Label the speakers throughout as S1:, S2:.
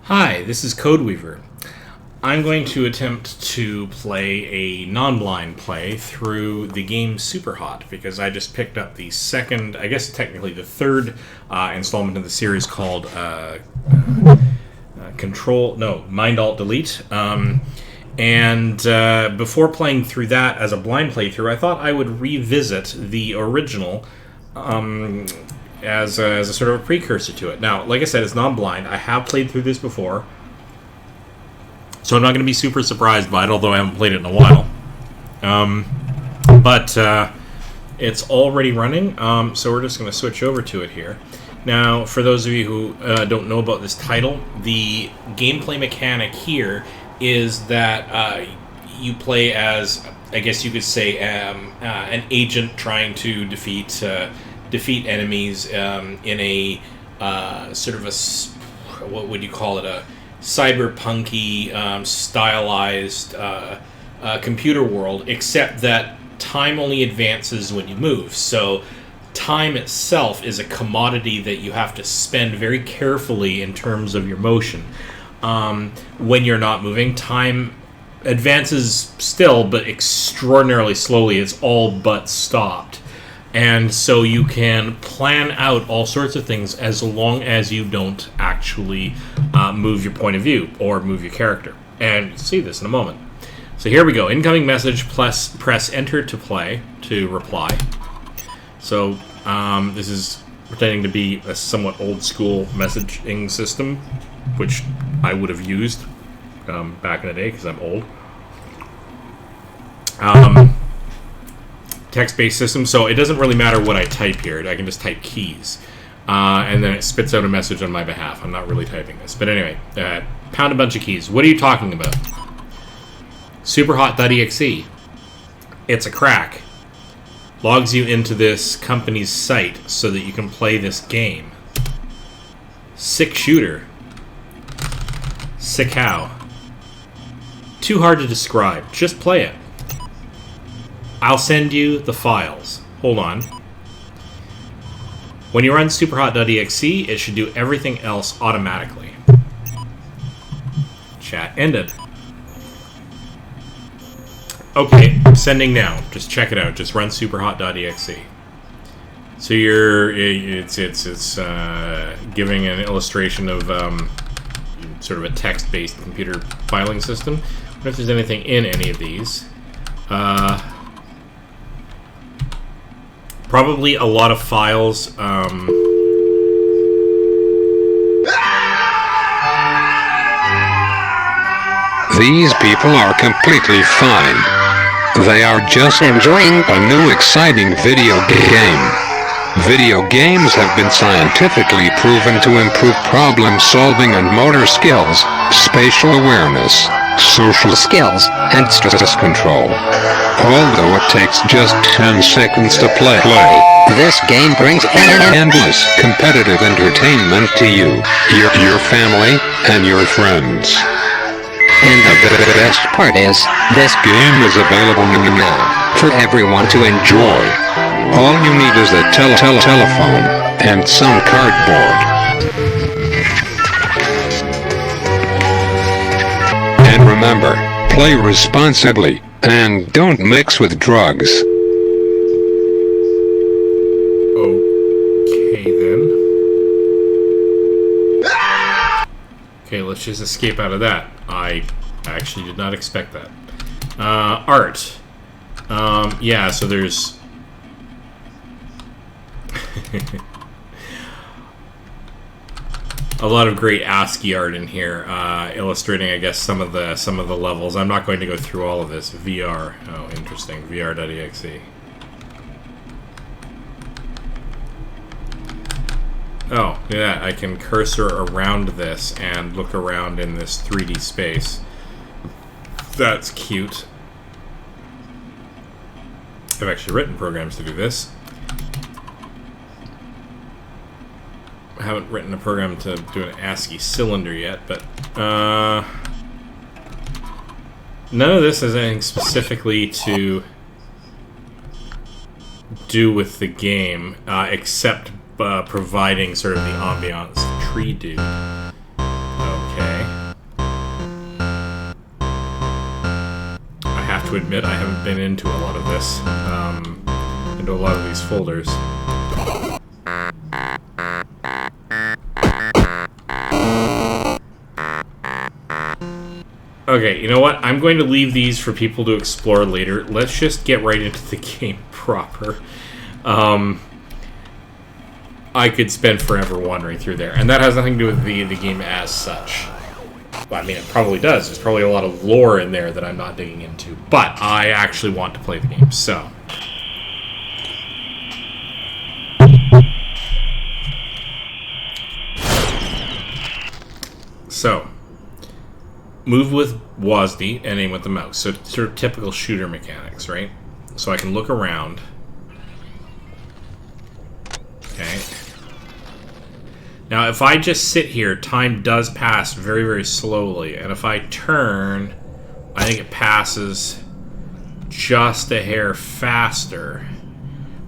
S1: Hi, this is Codeweaver. I'm going to attempt to play a non-blind play through the game Superhot because I just picked up the second, I guess technically the third installment of the series called Mind Alt Delete. And before playing through that as a blind playthrough, I thought I would revisit the original as a sort of a precursor to it. Now, like I said, it's non-blind. I have played through this before, so I'm not going to be super surprised by it, although I haven't played it in a while. But it's already running, so we're just going to switch over to it here. Now, for those of you who don't know about this title, the gameplay mechanic here is that you play as, I guess you could say, an agent trying to defeat enemies in a sort of a, what would you call it, a cyberpunky stylized computer world, except that time only advances when you move. So time itself is a commodity that you have to spend very carefully in terms of your motion. When you're not moving, time advances still, but extraordinarily slowly. It's all but stopped. And so you can plan out all sorts of things as long as you don't actually move your point of view or move your character. And you'll see this in a moment. So here we go. Incoming message, press enter to reply. So this is pretending to be a somewhat old school messaging system, which I would have used back in the day because I'm old. Text-based system, so it doesn't really matter what I type here. I can just type keys, and then it spits out a message on my behalf. I'm not really typing this, but anyway, pound a bunch of keys. What are you talking about? Superhot.exe. It's a crack. Logs you into this company's site so that you can play this game. Sick shooter. Sick how. Too hard to describe. Just play it. I'll send you the files. Hold on. When you run superhot.exe, it should do everything else automatically. Chat ended. Okay, sending now. Just check it out. Just run superhot.exe. So it's giving an illustration of sort of a text-based computer filing system. I wonder if there's anything in any of these. Probably a lot of files.
S2: These people are completely fine. They are just enjoying a new exciting video game. Video games have been scientifically proven to improve problem solving and motor skills, spatial awareness, social skills, and stress control. Although it takes just 10 seconds to play, this game brings endless competitive entertainment to you, your family, and your friends. And the best part is, this game is available now for everyone to enjoy. All you need is a telephone and some cardboard. And remember, play responsibly, and don't mix with drugs.
S1: Okay, then. Okay, let's just escape out of that. I actually did not expect that. Art. Yeah, so there's... a lot of great ASCII art in here, illustrating, I guess, some of the levels. I'm not going to go through all of this. VR. Oh, interesting. VR.exe. Oh, look at that. I can cursor around this and look around in this 3D space. That's cute. I've actually written programs to do this. I haven't written a program to do an ASCII cylinder yet, but none of this has anything specifically to do with the game, except providing sort of the ambiance the tree do. Okay. to admit I haven't been into a lot of this, into a lot of these folders. Okay, you know what? I'm going to leave these for people to explore later. Let's just get right into the game proper. I could spend forever wandering through there, and that has nothing to do with the game as such. Well, I mean, it probably does. There's probably a lot of lore in there that I'm not digging into, but I actually want to play the game, so... So, move with WASD and aim with the mouse. So, sort of typical shooter mechanics, right? So I can look around. Okay. Now, if I just sit here, time does pass very, very slowly. And if I turn, I think it passes just a hair faster.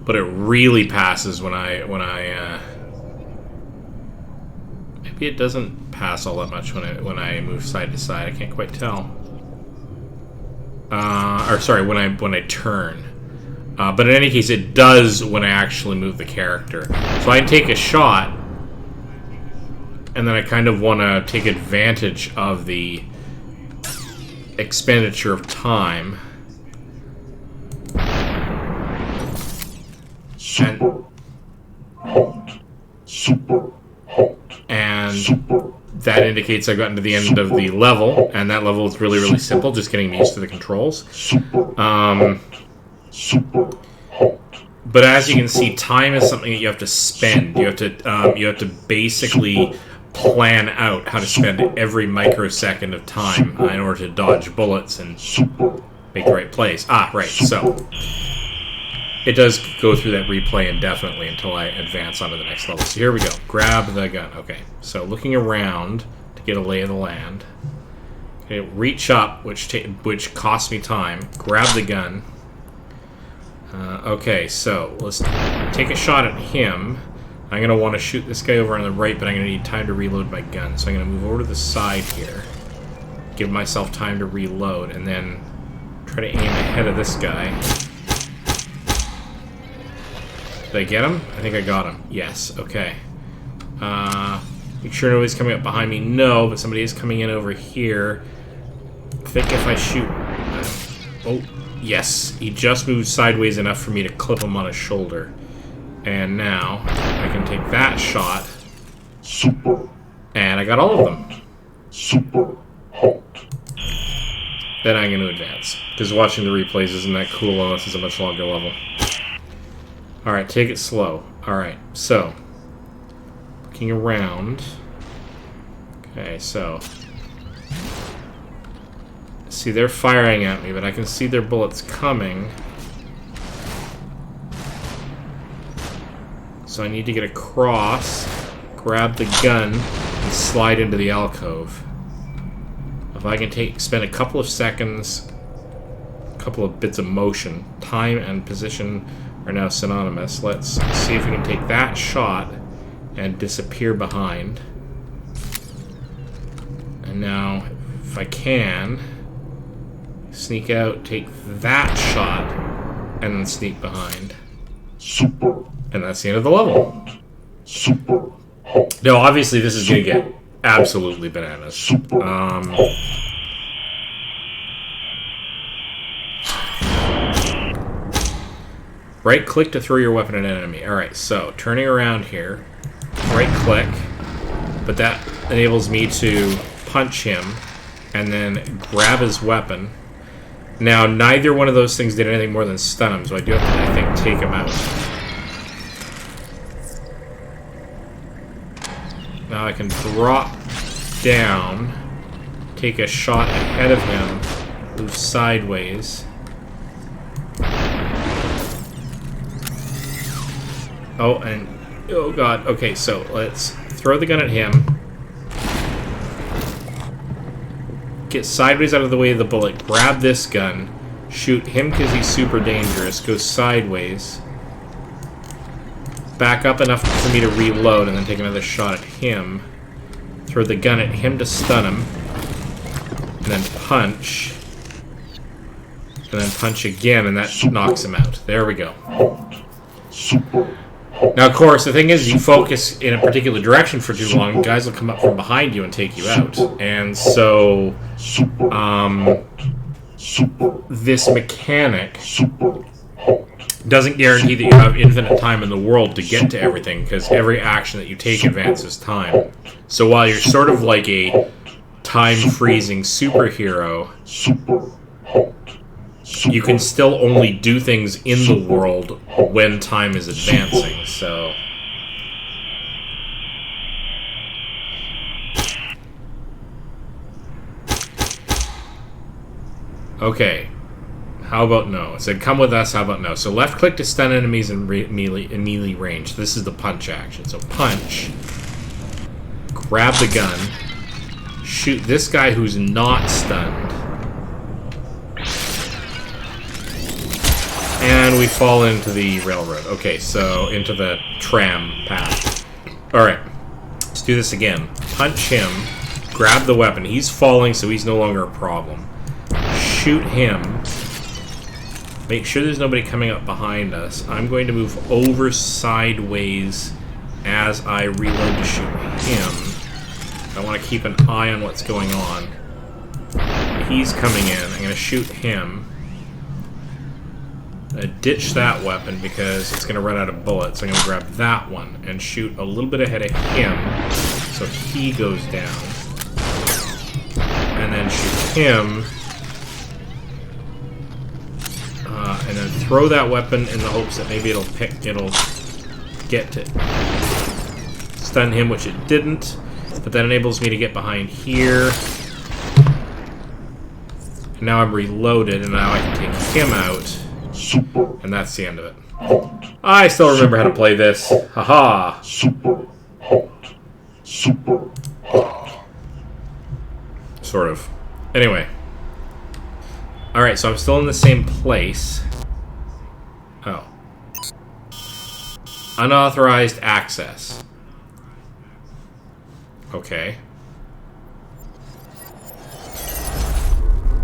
S1: But it really passes when I maybe it doesn't pass all that much when I move side to side. I can't quite tell. Or sorry, when I turn. But in any case, it does when I actually move the character. So I can take a shot, and then I kind of want to take advantage of the expenditure of time.
S3: Super hot. Super hot.
S1: And
S3: Super
S1: that indicates I've gotten to the end of the level, and that level is really, really simple, just getting used to the controls.
S3: super hot.
S1: But as you can see, time is something that you have to spend. You have to basically plan out how to spend every microsecond of time in order to dodge bullets and make the right plays. Ah, right. So it does go through that replay indefinitely until I advance onto the next level. So here we go. Grab the gun. Okay. So looking around to get a lay of the land. Okay, reach up, which costs me time. Grab the gun. Okay, so let's take a shot at him. I'm going to want to shoot this guy over on the right, but I'm going to need time to reload my gun. So I'm going to move over to the side here, give myself time to reload, and then try to aim ahead of this guy. Did I get him? I think I got him. Yes, okay. Make sure nobody's coming up behind me. No, but somebody is coming in over here. I think if I shoot... Oh, yes. He just moved sideways enough for me to clip him on his shoulder. And now I can take that shot.
S3: Super.
S1: And I got all of them.
S3: Super hot.
S1: Then I'm going to advance. Because watching the replays isn't that cool unless it's a much longer level. Alright, take it slow. Alright, so. Looking around. Okay, so. See, they're firing at me, but I can see their bullets coming. So I need to get across, grab the gun, and slide into the alcove. If I can spend a couple of seconds, a couple of bits of motion, time and position are now synonymous. Let's see if we can take that shot and disappear behind. And now, if I can, sneak out, take that shot, and then sneak behind.
S3: Super.
S1: And that's the end of the level.
S3: Super hot.
S1: No, obviously this is going to get absolutely bananas. Right click to throw your weapon at an enemy. Alright, so turning around here, right click, but that enables me to punch him and then grab his weapon. Now, neither one of those things did anything more than stun him, so I do have to, I think, take him out. Now I can drop down, take a shot ahead of him, move sideways. Oh, and... oh god, okay, so let's throw the gun at him. Get sideways out of the way of the bullet, grab this gun, shoot him because he's super dangerous, go sideways, back up enough for me to reload, and then take another shot at him, throw the gun at him to stun him, and then punch, and and then punch again, and that knocks him out. There we go.
S3: Hot. Super hot.
S1: Now, of course, the thing is, you focus in a particular direction for too long, guys will come up from behind you and take you out. And so,
S3: Super hot. Super
S1: this mechanic
S3: super hot.
S1: doesn't guarantee that you have infinite time in the world to get to everything, because every action that you take advances time. So while you're sort of like a time-freezing superhero,
S3: Super hot.
S1: you can still only do things in the world when time is advancing, so... Okay. How about no? It said, come with us, how about no? So left click to stun enemies in melee range. This is the punch action. So punch. Grab the gun. Shoot this guy who's not stunned. And we fall into the railroad. Okay, so into the tram path. Alright. Let's do this again. Punch him. Grab the weapon. He's falling, so he's no longer a problem. Shoot him. Make sure there's nobody coming up behind us. I'm going to move over sideways as I reload to shoot him. I want to keep an eye on what's going on. He's coming in. I'm going to shoot him. Ditch that weapon because it's going to run out of bullets. I'm going to grab that one and shoot a little bit ahead of him so he goes down. And then shoot him. And then throw that weapon in the hopes that maybe it'll get to stun him, which it didn't. But that enables me to get behind here. And now I'm reloaded, and now I can take him out.
S3: Super
S1: And that's the end of it.
S3: hot.
S1: I still remember how to play this. Haha.
S3: Super hot. Super hot.
S1: Sort of. Anyway. Alright, so I'm still in the same place. Oh. Unauthorized access. Okay.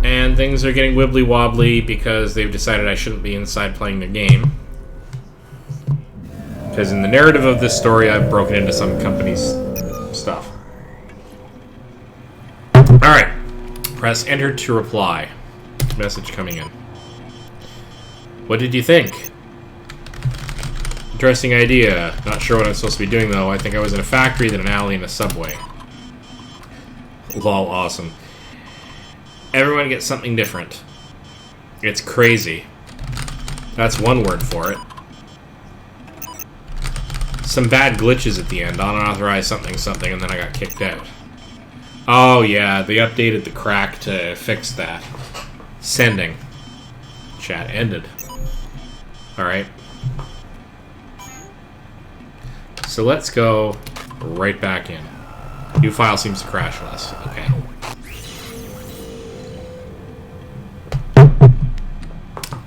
S1: And things are getting wibbly-wobbly because they've decided I shouldn't be inside playing the game. Because in the narrative of this story, I've broken into some company's stuff. Alright. Press enter to reply. Message coming in. What did you think? Interesting idea. Not sure what I'm supposed to be doing, though. I think I was in a factory, then an alley, and a subway. Lol, awesome. Everyone gets something different. It's crazy. That's one word for it. Some bad glitches at the end. Unauthorized something something, and then I got kicked out. Oh, yeah. They updated the crack to fix that. Sending. Chat ended. Alright. So let's go right back in. New file seems to crash less. Okay.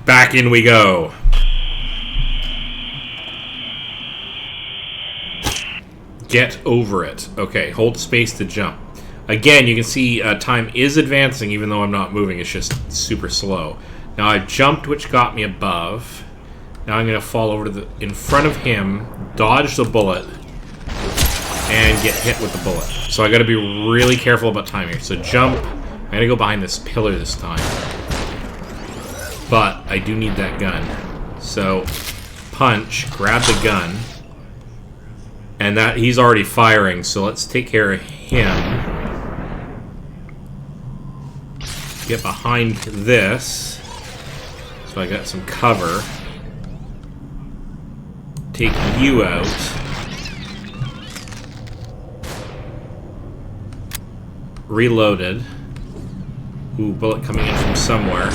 S1: Back in we go. Get over it. Okay, hold space to jump. Again, you can see time is advancing even though I'm not moving. It's just super slow. Now I jumped, which got me above. Now I'm going to fall over to in front of him, dodge the bullet, and get hit with the bullet. So I got to be really careful about timing. So jump. I'm going to go behind this pillar this time. But I do need that gun. So punch, grab the gun. And that he's already firing, so let's take care of him. Get behind this. So I got some cover. Take you out. Reloaded. Ooh, bullet coming in from somewhere.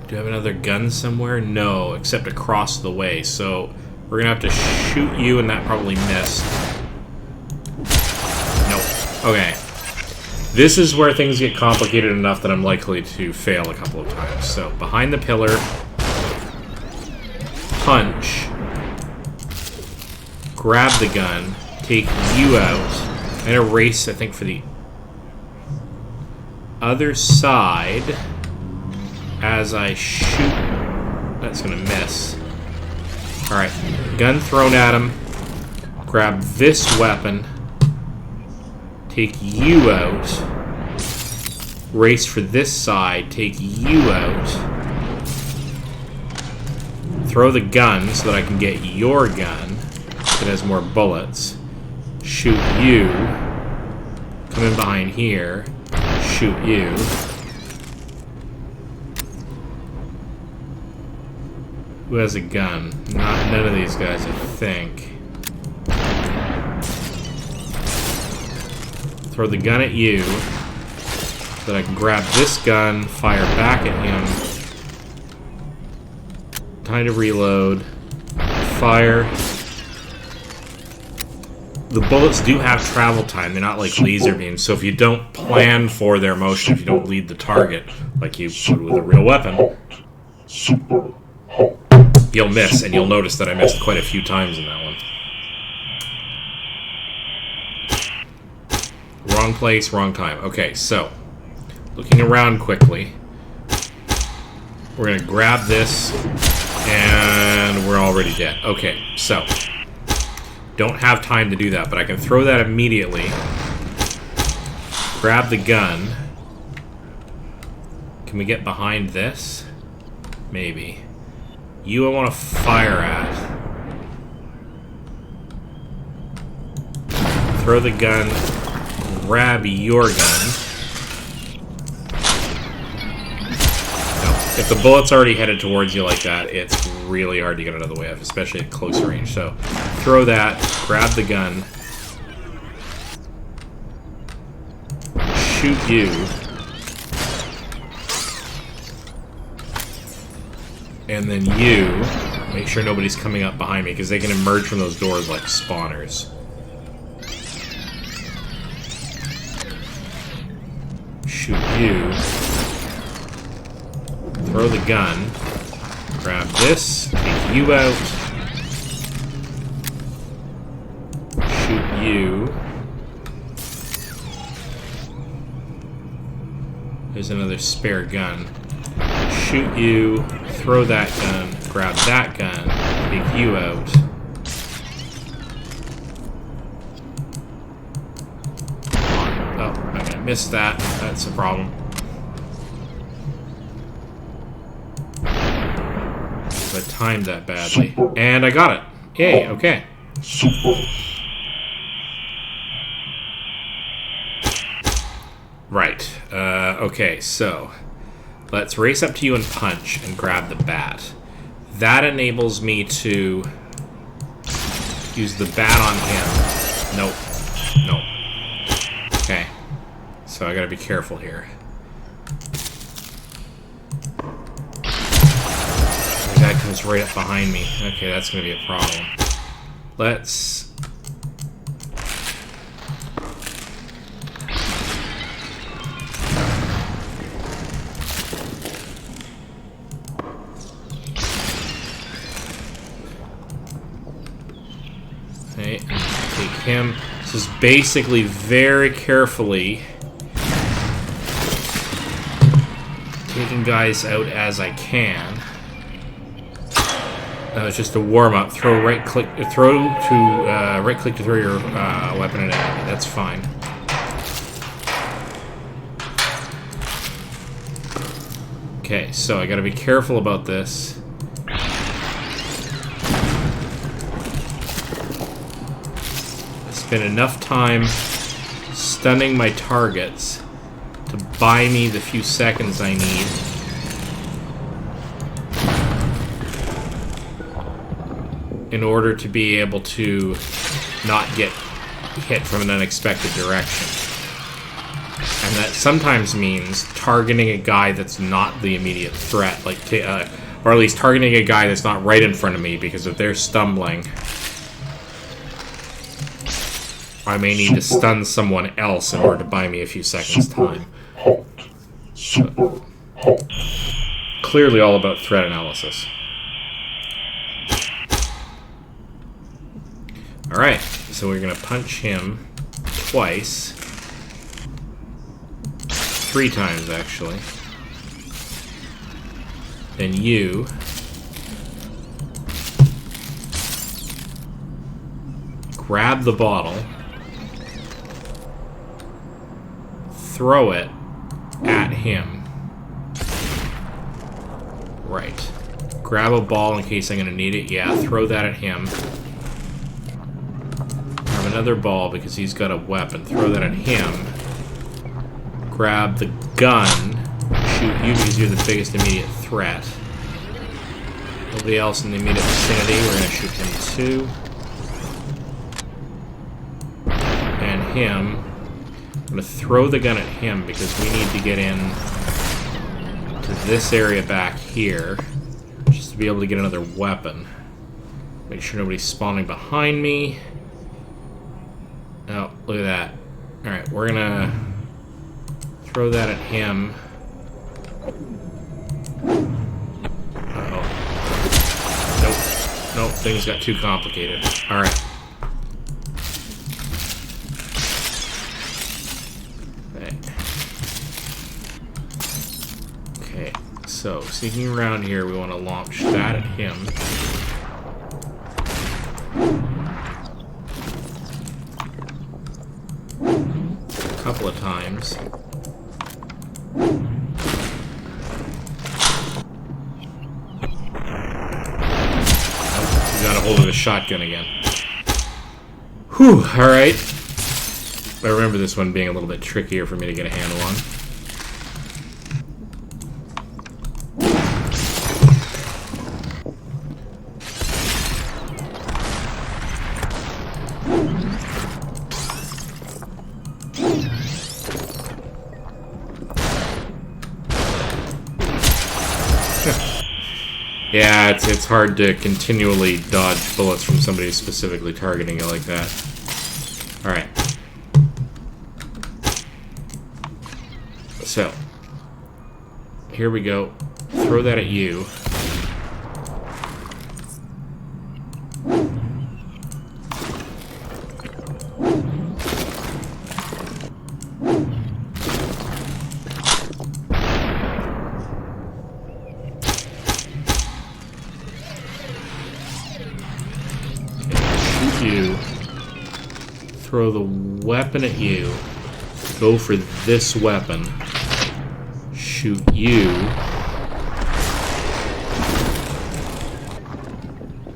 S1: Do I have another gun somewhere? No, except across the way. So we're gonna have to shoot you, and that probably missed. Nope. Okay. This is where things get complicated enough that I'm likely to fail a couple of times. So behind the pillar, punch, grab the gun, take you out, and erase, I think, for the... other side as I shoot. That's gonna miss. Alright, gun thrown at him. Grab this weapon. Take you out. Race for this side. Take you out. Throw the gun so that I can get your gun. It has more bullets. Shoot you. Come in behind here. Shoot you. Who has a gun? None of these guys, I think. Throw the gun at you so that I can grab this gun, fire back at him. Time to reload. Fire. The bullets do have travel time. They're not like laser beams. So if you don't plan for their motion, if you don't lead the target like you would with a real weapon, you'll miss, and you'll notice that I missed quite a few times in that one. Wrong place, wrong time. Okay, so, looking around quickly, we're going to grab this, and we're already dead. Okay, so, don't have time to do that, but I can throw that immediately. Grab the gun. Can we get behind this? Maybe. You I want to fire at. Throw the gun. Grab your gun. No. If the bullet's already headed towards you like that, it's really hard to get out of the way of, especially at close range. So, throw that. Grab the gun. Shoot you. And then you, make sure nobody's coming up behind me, because they can emerge from those doors like spawners. Shoot you. Throw the gun. Grab this. Take you out. Shoot you. There's another spare gun. Shoot you. Throw that gun, grab that gun, take you out. Oh, okay, missed that. That's a problem. I timed that badly. And I got it. Yay, okay. Right. Okay, so let's race up to you and punch and grab the bat. That enables me to use the bat on him. Nope. Nope. Okay. So I gotta be careful here. The guy comes right up behind me. Okay, that's gonna be a problem. Let's... Okay, and take him. This is basically very carefully taking guys out as I can. It's just a warm up. Throw right click to throw your weapon at enemy. That's fine. Okay, so I got to be careful about this. Spend enough time stunning my targets to buy me the few seconds I need. In order to be able to not get hit from an unexpected direction. And that sometimes means targeting a guy that's not the immediate threat, like, or at least targeting a guy that's not right in front of me, because if they're stumbling, I may need to stun someone else in order to buy me a few seconds' time. Clearly all about threat analysis. Alright, so we're going to punch him twice. 3 times, actually. Then you grab the bottle, throw it at him. Right. Grab a ball in case I'm going to need it. Yeah, throw that at him. Grab another ball because he's got a weapon. Throw that at him. Grab the gun. Shoot you because you're the biggest immediate threat. Nobody else in the immediate vicinity. We're going to shoot him too. And him. I'm going to throw the gun at him because we need to get in to this area back here. Just to be able to get another weapon. Make sure nobody's spawning behind me. Oh, look at that. Alright, we're going to throw that at him. Uh-oh. Nope. Nope, things got too complicated. Alright. Okay, so sneaking around here, we want to launch that at him. A couple of times. Got a hold of the shotgun again. Whew, alright. I remember this one being a little bit trickier for me to get a handle on. Yeah, it's hard to continually dodge bullets from somebody who's specifically targeting you like that. Alright. So, here we go. Throw that at you. You throw the weapon at you, go for this weapon, shoot you,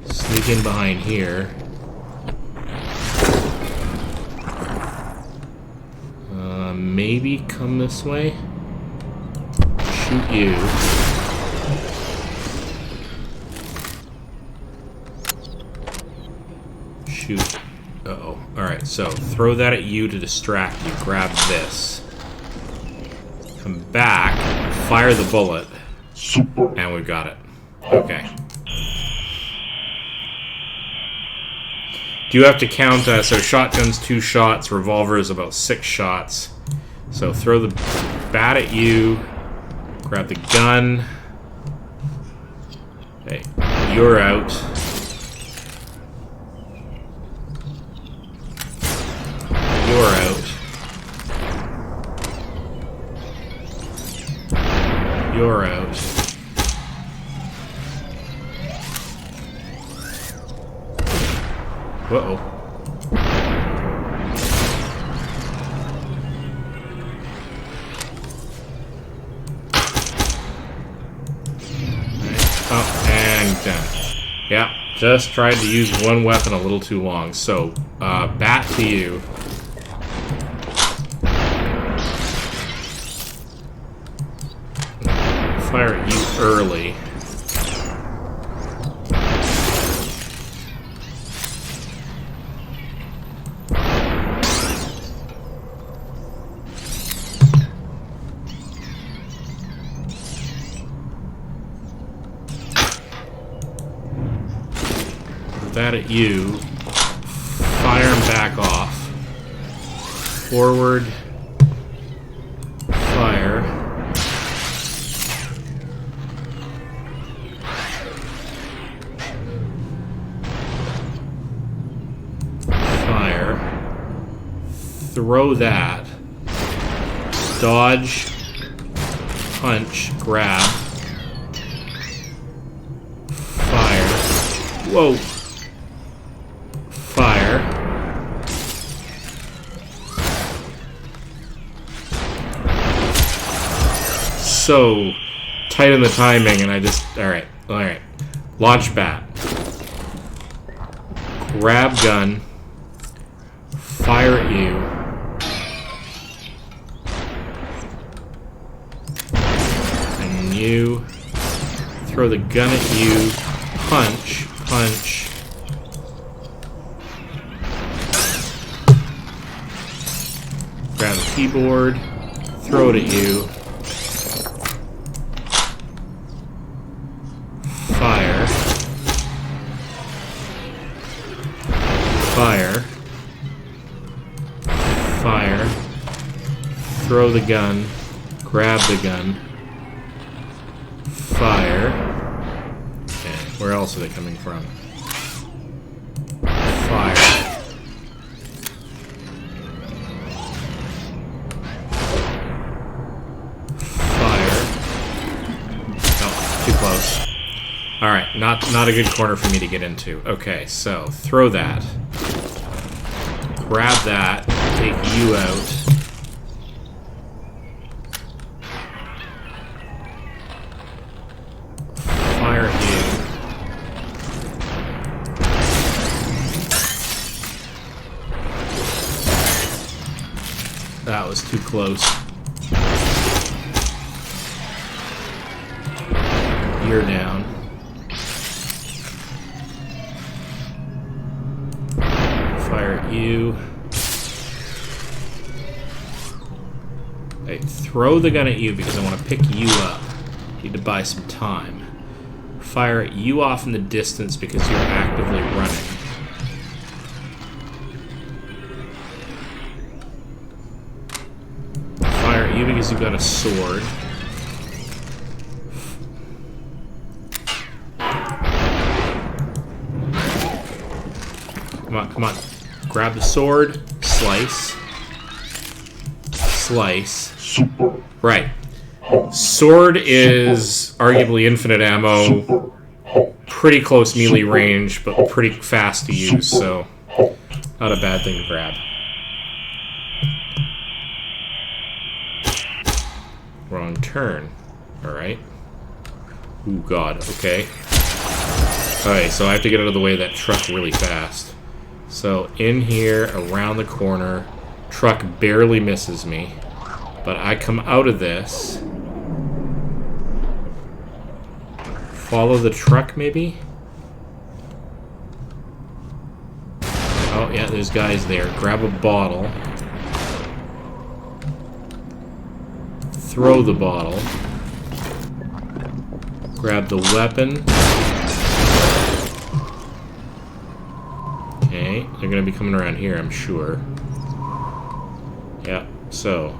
S1: sneak in behind here, maybe come this way, shoot you. Shoot. Uh-oh. Alright, so throw that at you to distract you. Grab this. Come back. Fire the bullet. And we've got it. Okay. Do you have to count, so shotgun's 2 shots, revolver is about 6 shots. So throw the bat at you. Grab the gun. Hey, you're out. You're out. You're out. Uh-oh. Oh, and done. Yeah, just tried to use one weapon a little too long. So, bat to you. Fire at you early. Put that at you. Fire him back off. Forward. Fire. Throw that, dodge, punch, grab, fire. Whoa. Fire. So tight in the timing, and I just... Alright. Launch bat. Grab gun. Fire at you. And you. Throw the gun at you. Punch. Punch. Grab the keyboard. Throw it at you. Fire. Fire. Fire. Throw the gun. Grab the gun. Fire. Okay, where else are they coming from? Fire. Fire. Oh, too close. Alright, not a good corner for me to get into. Okay, so throw that. Grab that. Take you out. Fire you. That was too close. You're down. Fire at you. I throw the gun at you because I want to pick you up. Need to buy some time. Fire at you off in the distance because you're actively running. Fire at you because you've got a sword. Come on, come on. Grab the sword. Slice. Slice.
S3: Super.
S1: Right. Sword is arguably infinite ammo. Pretty close melee range, but pretty fast to use, so not a bad thing to grab. Wrong turn. Alright. Ooh, God. Okay. Alright, so I have to get out of the way of that truck really fast. So, in here, around the corner, truck barely misses me. But I come out of this. Follow the truck, maybe? Oh, yeah, there's guys there. Grab a bottle. Throw the bottle. Grab the weapon. Okay, they're gonna be coming around here, I'm sure. Yeah, so.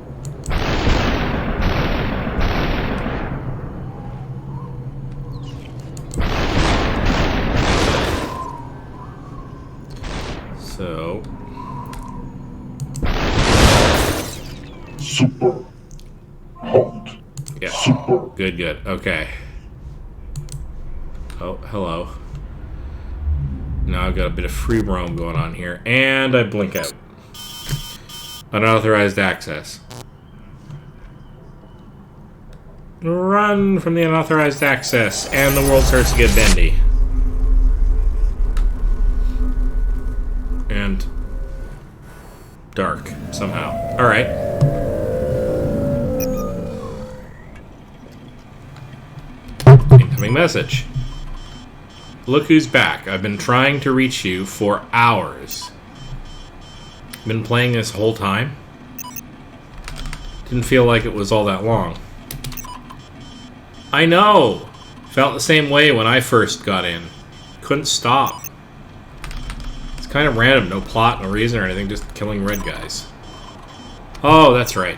S1: So.
S3: Super hot.
S1: Yeah.
S3: Super.
S1: Good, good. Okay. Oh, hello. Now I've got a bit of free roam going on here, and I blink out. Unauthorized access. Run from the unauthorized access, and the world starts to get bendy. And dark, somehow. Alright. Incoming message. Look who's back. I've been trying to reach you for hours. Been playing this whole time. Didn't feel like it was all that long. I know! Felt the same way when I first got in. Couldn't stop. It's kind of random. No plot, no reason or anything. Just killing red guys. Oh, that's right.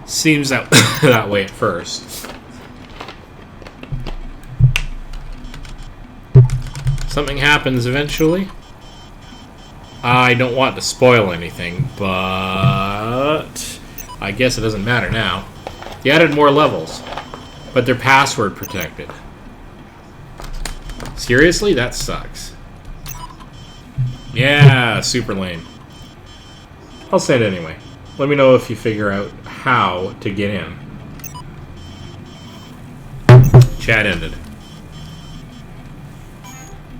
S1: Seems that, that way at first. Something happens eventually. I don't want to spoil anything, but I guess it doesn't matter now. They added more levels, but they're password protected. Seriously? That sucks. Yeah, super lame. I'll say it anyway. Let me know if you figure out how to get in. Chat ended.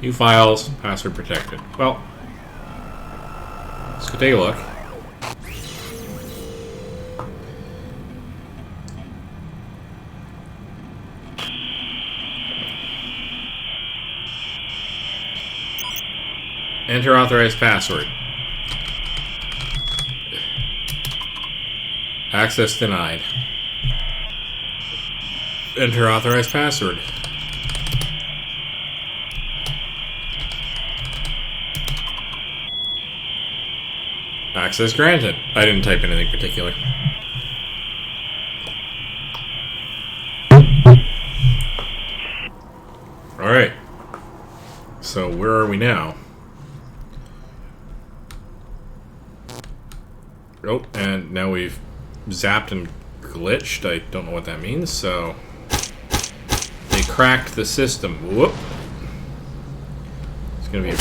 S1: New files, password protected. Well, let's go take a look. Enter authorized password. Access denied. Enter authorized password. Access granted. I didn't type anything particular. Alright. So where are we now? Oh, and now we've zapped and glitched. I don't know what that means, so... They cracked the system. Whoop. It's gonna be...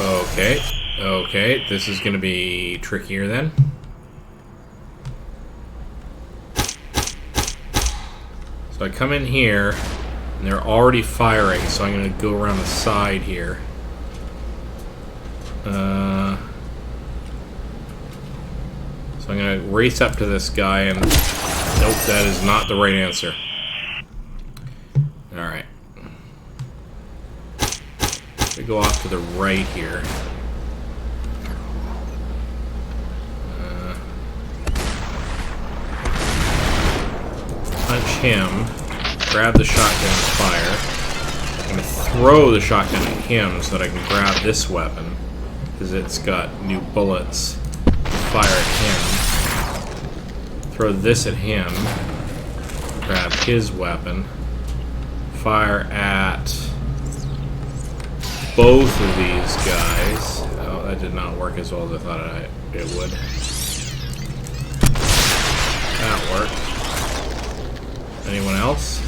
S1: Okay. Okay, this is gonna be trickier then. So I come in here, and they're already firing, so I'm gonna go around the side here. So I'm gonna race up to this guy and... Nope, that is not the right answer. Alright. We go off to the right here. Punch him. Grab the shotgun and fire. I'm gonna throw the shotgun at him so that I can grab this weapon. Because it's got new bullets. Fire at him. Throw this at him. Grab his weapon. Fire at both of these guys. Oh, that did not work as well as I thought it would. That worked. Anyone else?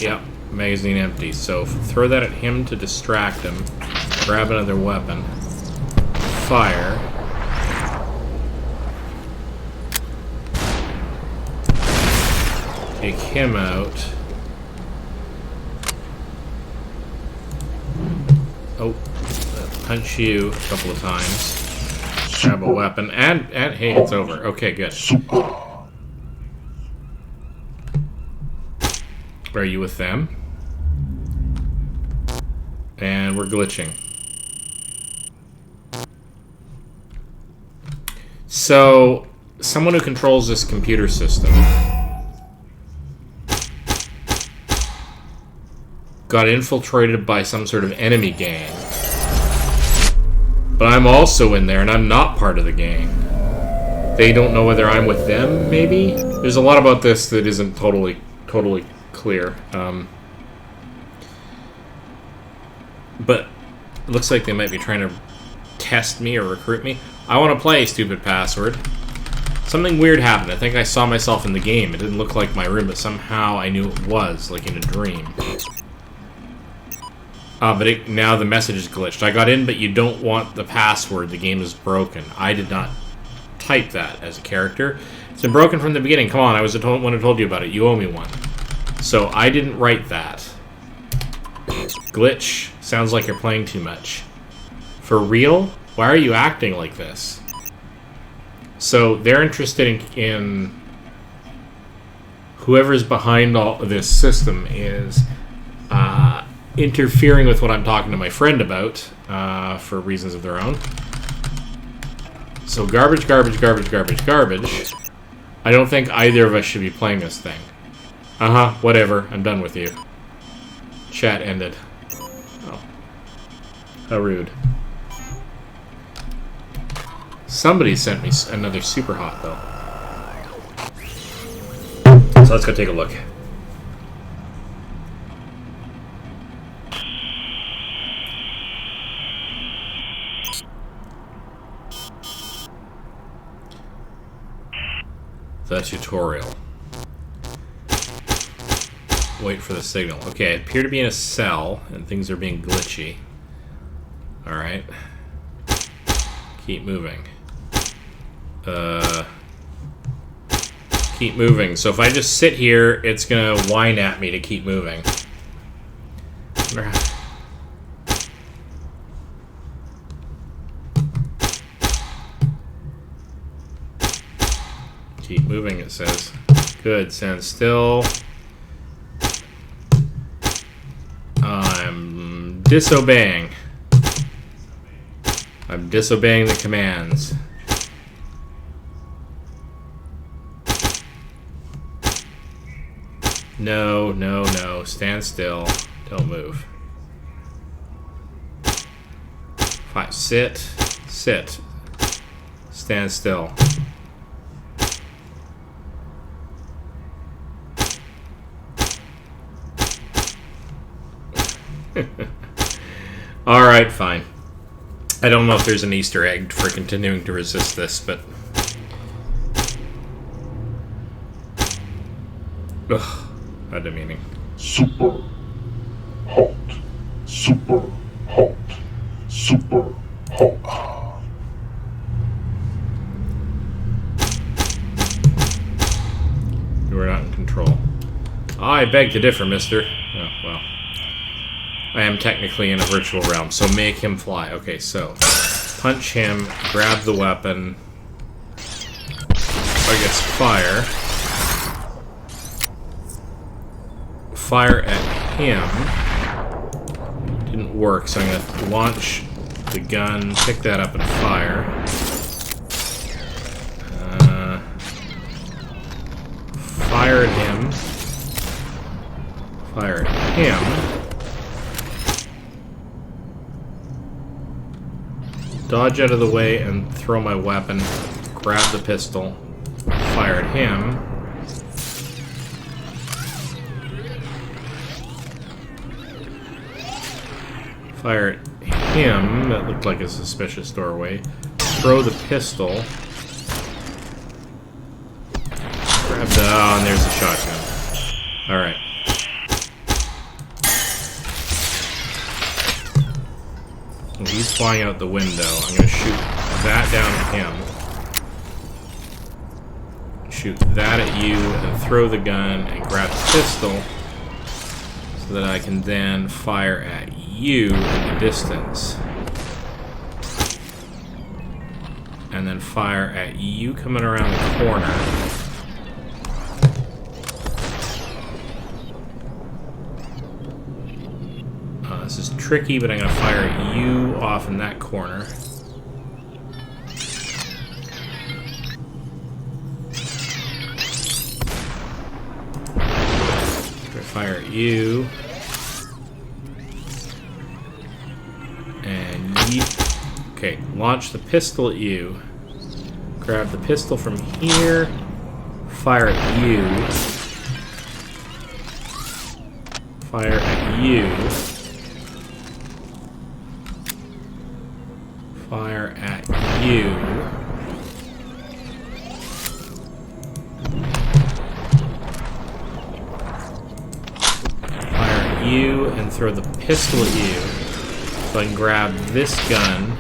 S1: Yep, magazine empty. So throw that at him to distract him. Grab another weapon. Fire. Take him out. Oh, punch you a couple of times. Grab a weapon, and hey, it's over. Okay, good. Are you with them? And we're glitching. So, someone who controls this computer system got infiltrated by some sort of enemy gang. But I'm also in there, and I'm not part of the gang. They don't know whether I'm with them, maybe? There's a lot about this that isn't totally clear. But it looks like they might be trying to test me or recruit me. I want to play, stupid password. Something weird happened. I think I saw myself in the game. It didn't look like my room, but somehow I knew it was, like in a dream. But now the message is glitched. I got in, but you don't want the password. The game is broken. I did not type that as a character. It's been broken from the beginning. Come on, I was the one who told you about it. You owe me one. So I didn't write that. Glitch. Sounds like you're playing too much. For real? Why are you acting like this? So they're interested in whoever's behind all of this system is interfering with what I'm talking to my friend about for reasons of their own. So garbage, garbage, garbage, garbage, garbage. I don't think either of us should be playing this thing. Whatever. I'm done with you. Chat ended. Oh. How rude. Somebody sent me another Superhot, though. So let's go take a look. The tutorial. Wait for the signal. Okay, I appear to be in a cell, and things are being glitchy. Alright. Keep moving. Keep moving. So if I just sit here, it's gonna whine at me to keep moving. Keep moving, it says. Good, stand still. I'm disobeying. I'm disobeying the commands. No, no, no. Stand still. Don't move. Fine. Sit. Sit. Stand still. Alright, fine. I don't know if there's an Easter egg for continuing to resist this, but... Ugh, had a meaning.
S3: Super hot. Super hot. Super hot.
S1: You are not in control. I beg to differ, mister. Oh, well. I am technically in a virtual realm, so make him fly. Okay, so punch him, grab the weapon. I guess fire. Fire at him. Didn't work, so I'm going to launch the gun, pick that up, and fire. Fire at him. Fire at him. Dodge out of the way and throw my weapon. Grab the pistol. Fire at him. Fire at him. That looked like a suspicious doorway. Throw the pistol. Grab the... Oh, and there's the shotgun. Alright. He's flying out the window. I'm going to shoot that down at him. Shoot that at you, and throw the gun, and grab the pistol, so that I can then fire at you in the distance. And then fire at you coming around the corner. This is tricky, but I'm going to fire at you off in that corner. Fire at you. And yeet. Okay, launch the pistol at you. Grab the pistol from here. Fire at you. Fire at you. Fire at you. Fire at you and throw the pistol at you. So I can grab this gun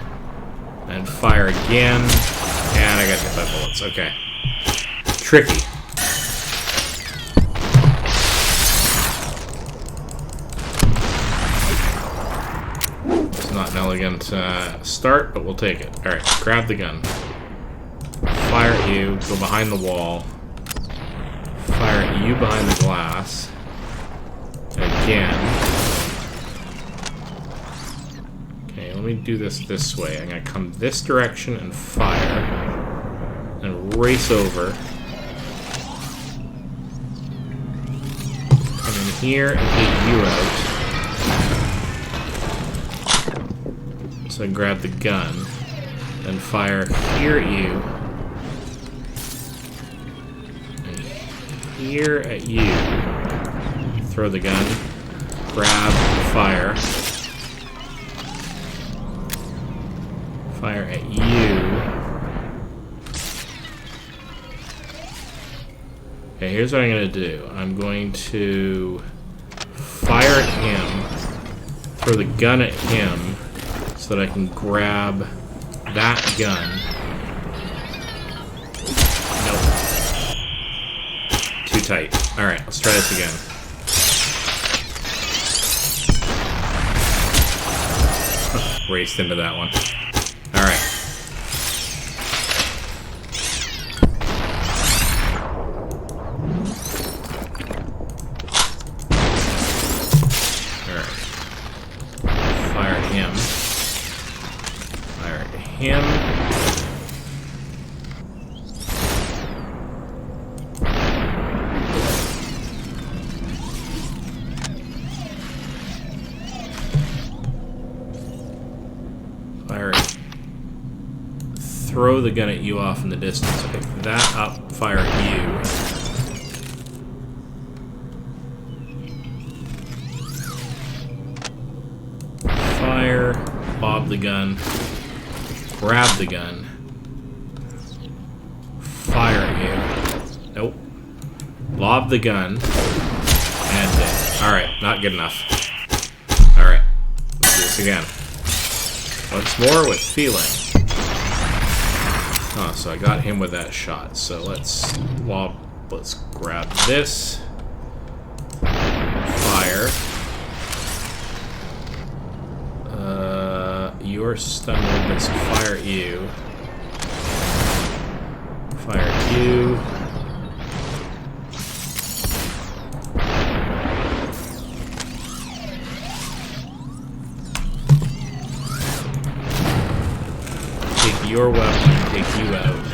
S1: and fire again. And I got hit by bullets. Okay. Tricky. Not an elegant start, but we'll take it. Alright, grab the gun. Fire at you, go behind the wall. Fire at you behind the glass. Again. Okay, let me do this way. I'm going to come this direction and fire. And race over. Come in here and take you out. So I grab the gun, and fire here at you, and here at you. Throw the gun, grab, fire. Fire at you. Okay, here's what I'm going to do. I'm going to fire at him, throw the gun at him, so that I can grab that gun. Nope. Too tight. Alright, let's try this again. Raced into that one. Alright. Fire at him. Fire at him. Fire it. Throw the gun at you off in the distance. Pick that up. Fire at you. Fire, bob the gun, grab the gun, fire at you. Nope. Lob the gun, and dead. Alright, not good enough. Alright, let's do this again. Once more with feeling. Oh, so I got him with that shot. So let's grab this. Fire. You're stunned with this. Fire at you. Fire at you. Take your weapon, take you out.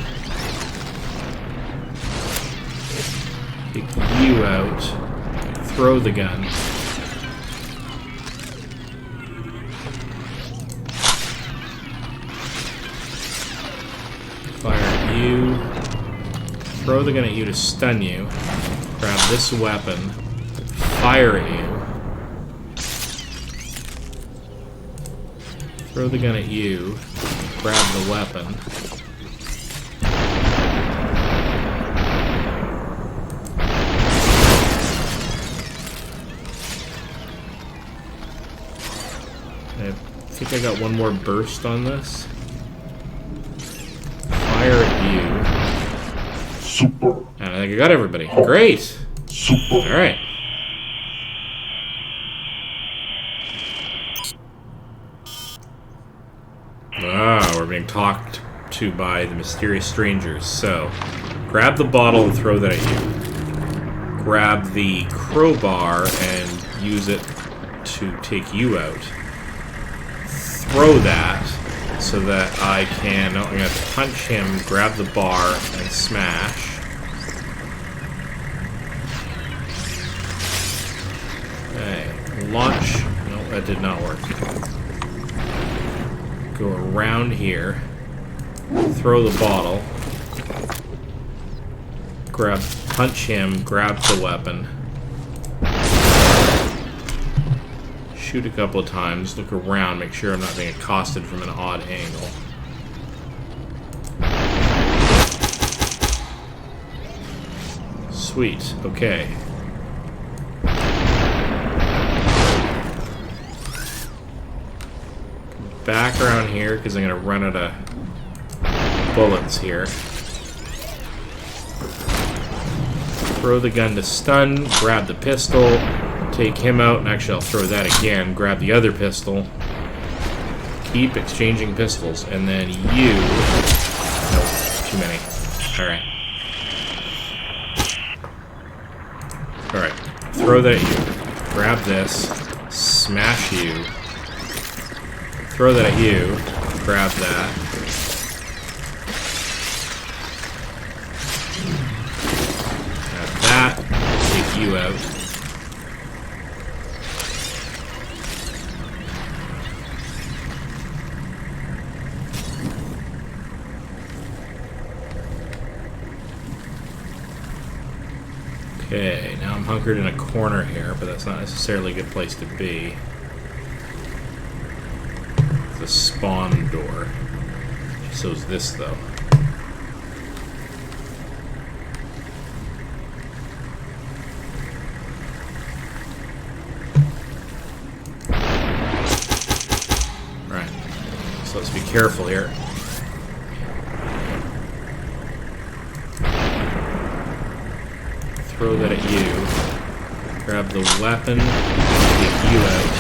S1: Take you out. Throw the gun. Fire at you. Throw the gun at you to stun you. Grab this weapon. Fire at you. Throw the gun at you. Grab the weapon. I think I got one more burst on this. Fire at you.
S3: Super.
S1: And I think I got everybody. Great!
S3: Super.
S1: Alright. Ah, we're being talked to by the mysterious strangers. So, grab the bottle and throw that at you. Grab the crowbar and use it to take you out. Throw that so that I can... I'm going to punch him, grab the bar, and smash. Okay. Launch. No, that did not work. Go around here. Throw the bottle. Punch him, grab the weapon. Shoot a couple of times, look around, make sure I'm not being accosted from an odd angle. Sweet, okay. Back around here, because I'm going to run out of bullets here. Throw the gun to stun, grab the pistol, take him out, and actually I'll throw that again, grab the other pistol, keep exchanging pistols, and then you... Nope, too many. Alright. Alright, throw that at you, grab this, smash you, throw that at you, grab that. Grab that, take you out. Okay, now I'm hunkered in a corner here, but that's not necessarily a good place to be. The spawn door. So is this, though. so let's be careful here. Throw that at you. Grab the weapon, get you out.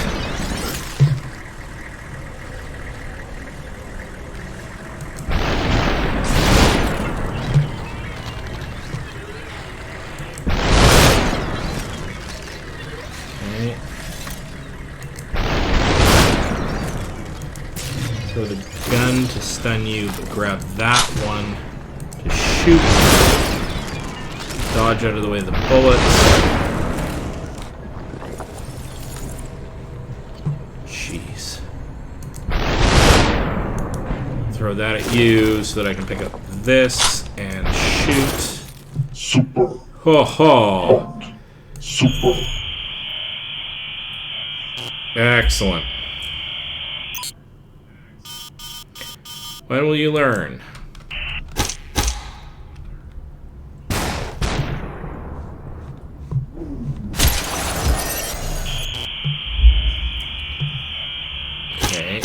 S1: Okay. Throw the gun to stun you, but grab that one to shoot. Dodge out of the way of the bullets. Jeez. Throw that at you so that I can pick up this and shoot.
S3: Super
S1: Ho ho!
S3: hot. Super.
S1: Excellent. When will you learn? Okay.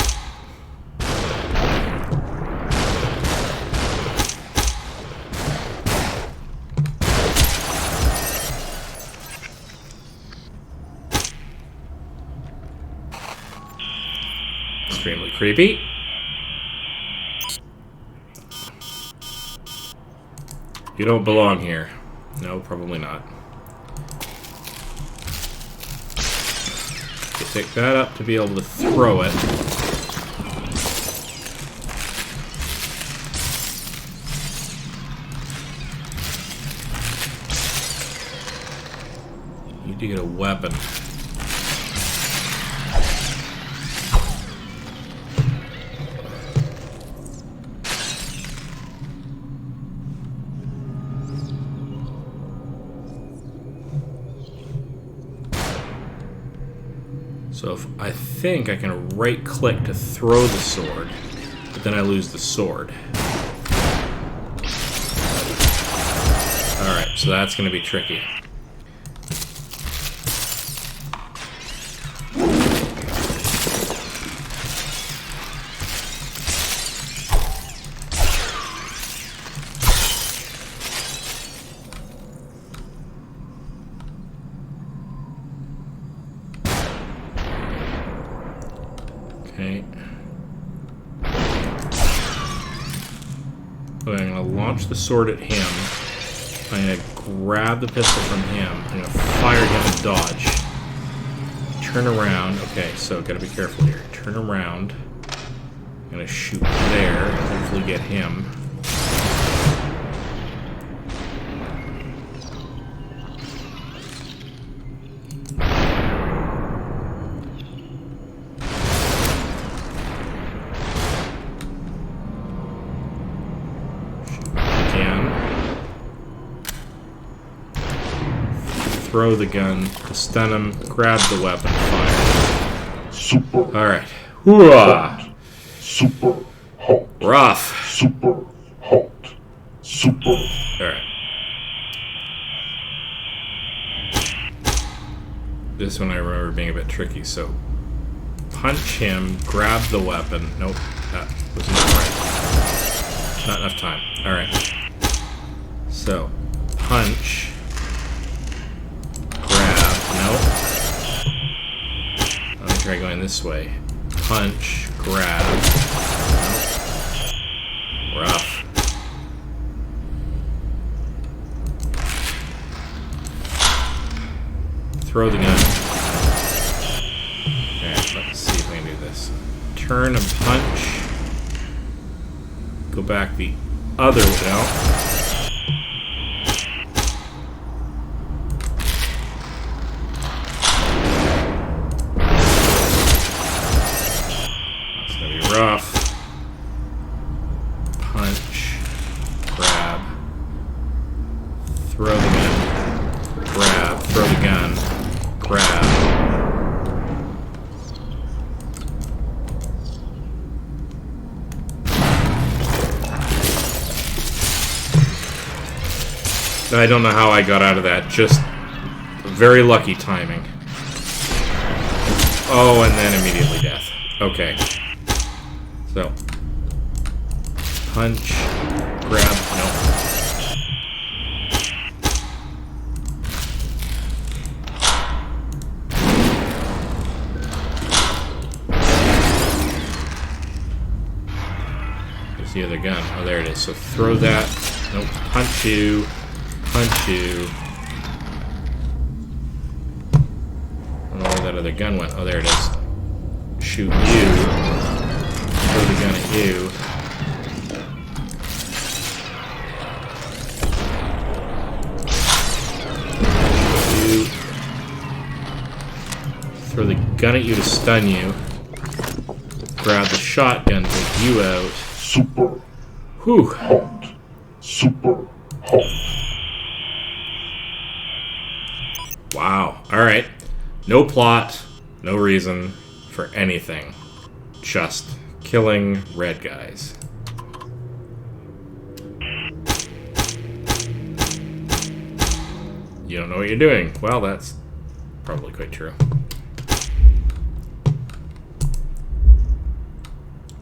S1: Extremely creepy. You don't belong here. No, probably not. You pick that up to be able to throw it. You need to get a weapon. So if I think I can right-click to throw the sword, but then I lose the sword. Alright, so that's going to be tricky. Okay. Okay, I'm going to launch the sword at him. I'm going to grab the pistol from him. I'm going to fire him and dodge. Turn around. Okay, so got to be careful here. Turn around. I'm going to shoot there. Hopefully get him. Throw the gun to stun him, grab the weapon, fire.
S3: Super
S1: Alright. Hooah!
S3: super hot.
S1: Rough.
S3: Super hot. Super.
S1: Alright. This one I remember being a bit tricky, so punch him, grab the weapon. Nope, that was not right. Not enough time. Alright. So, punch. Nope. Let me try going this way. Punch, grab. Nope. Rough. Throw the gun. Okay, let's see if I can do this. Turn and punch. Go back the other way. No. Rough. Punch. Grab. Throw the gun. Grab. Throw the gun. Grab. I don't know how I got out of that. Just very lucky timing. Oh, and then immediately death. Okay. So, Punch. Grab. No. There's the other gun. Oh, there it is. So throw that. Nope. Punch you. Punch you. I don't know where that other gun went. Oh, there it is. Shoot you. Throw the gun at you. You. Throw the gun at you to stun you. Grab the shotgun, take you out.
S3: Super
S1: Whew.
S3: hot. Super hot.
S1: Wow. Alright. No plot, no reason for anything. Just killing red guys. You don't know what you're doing. Well, that's probably quite true.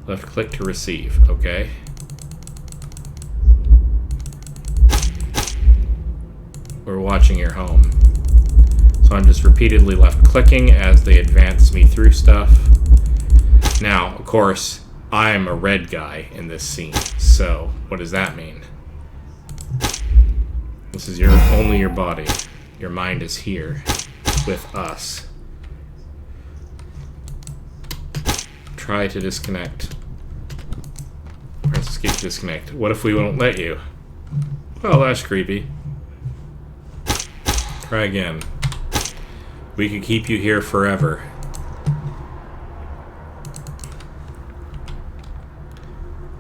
S1: Left click to receive. Okay. We're watching your home. So I'm just repeatedly left clicking as they advance me through stuff. Now, of course, I'm a red guy in this scene. So, what does that mean? This is only your body. Your mind is here with us. Try to disconnect. Press escape to disconnect. What if we won't let you? Well, that's creepy. Try again. We could keep you here forever.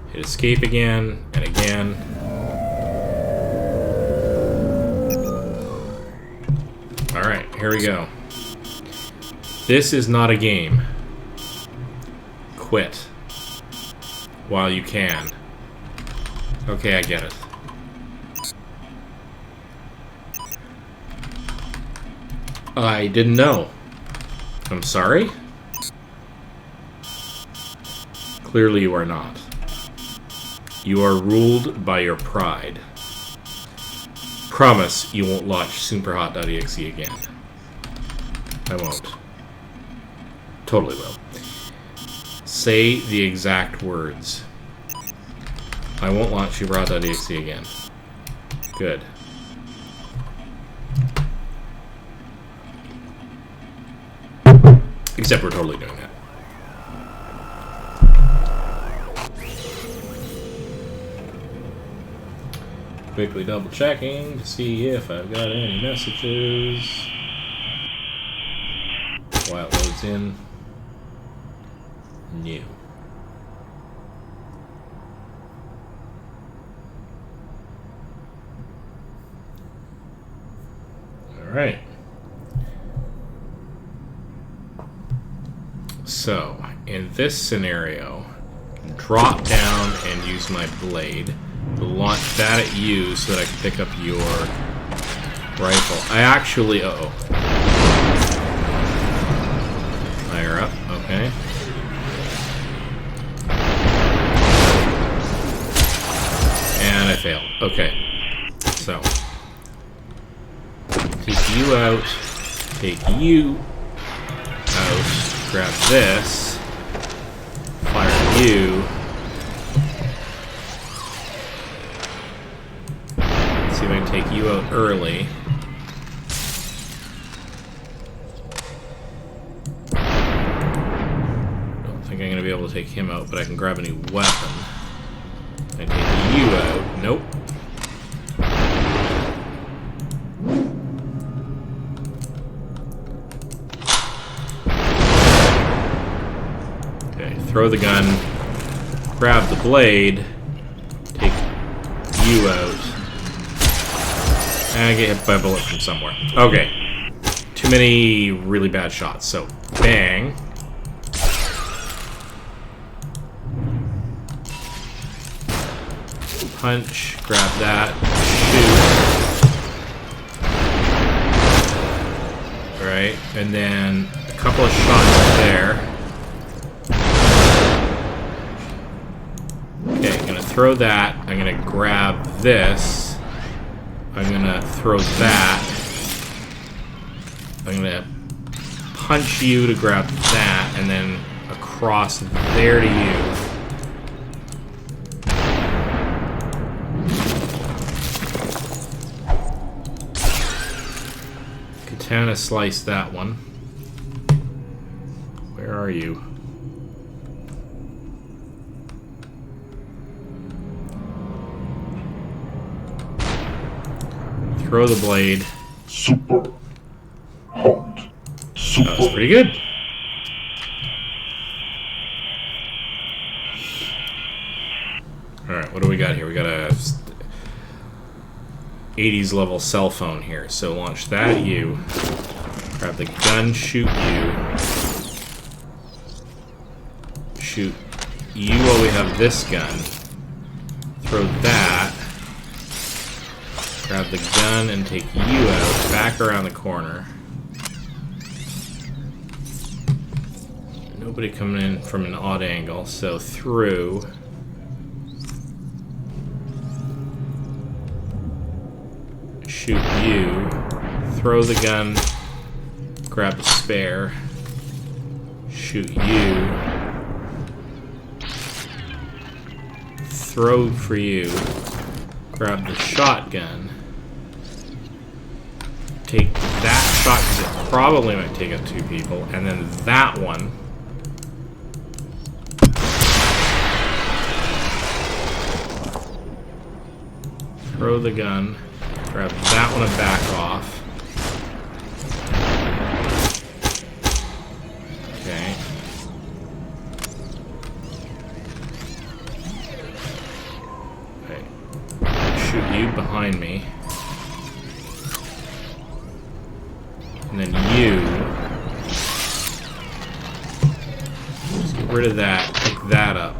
S1: Hit escape again and again. Alright, here we go. This is not a game. Quit. While you can. Okay, I get it. I didn't know. I'm sorry? Clearly you are not. You are ruled by your pride. Promise you won't launch Superhot.exe again. I won't. Totally will. Say the exact words. I won't launch Superhot.exe again. Good. Except we're totally doing that. Quickly double checking to see if I've got any messages. While it loads in. New. Alright. So, in this scenario, drop down and use my blade. Launch that at you so that I can pick up your rifle. I actually... Uh-oh. Fire up. Okay. And I failed. Okay. So. Take you out. Take you out. Grab this. Fire you. Let's see if I can take you out early. Don't think I'm going to be able to take him out, but I can grab a new weapon. And take you out. Nope. Okay, throw the gun, grab the blade, take you out, and I get hit by a bullet from somewhere. Okay. Too many really bad shots, so bang. Punch, grab that, shoot. Alright, and then a couple of shots there. Okay, gonna throw that. I'm gonna grab this. I'm gonna throw that. I'm gonna punch you to grab that, and then across there to you. Katana slice that one. Where are you? Throw the blade.
S3: Super hot. Super.
S1: That was pretty good. Alright, what do we got here? We got a 80s level cell phone here. So launch that at you. Grab the gun, shoot you. Shoot you while we have this gun. Throw that. Grab the gun and take you out. Back around the corner. Nobody coming in from an odd angle, so through. Shoot you. Throw the gun. Grab the spare. Shoot you. Throw for you. Grab the shotgun. Take that shot, because it probably might take out 2 people. And then that one. Throw the gun. Grab that one and back off. Okay. Okay. Shoot you behind me. And then you. Just get rid of that. Pick that up.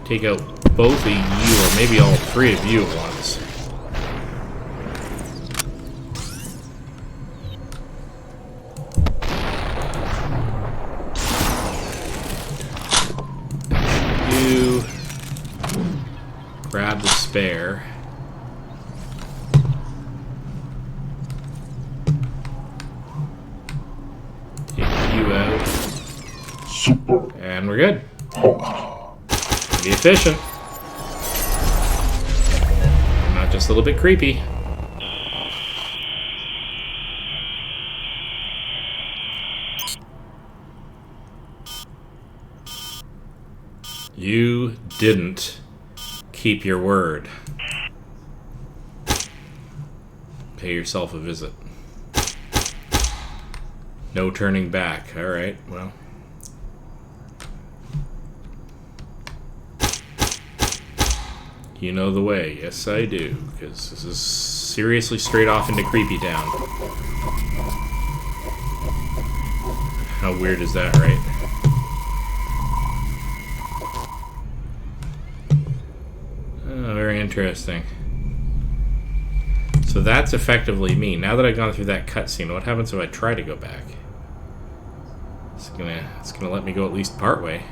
S1: Take out both of you, or maybe all 3 of you at once. You grab the spare. Take you out.
S3: Super.
S1: And we're good.
S3: Hot.
S1: Be efficient. Not just a little bit creepy. You didn't keep your word. Pay yourself a visit. No turning back. Alright, well. You know the way. Yes, I do. Because this is seriously straight off into Creepy Town. How weird is that, right? Oh, very interesting. So that's effectively me. Now that I've gone through that cutscene, what happens if I try to go back? It's gonna let me go at least part way.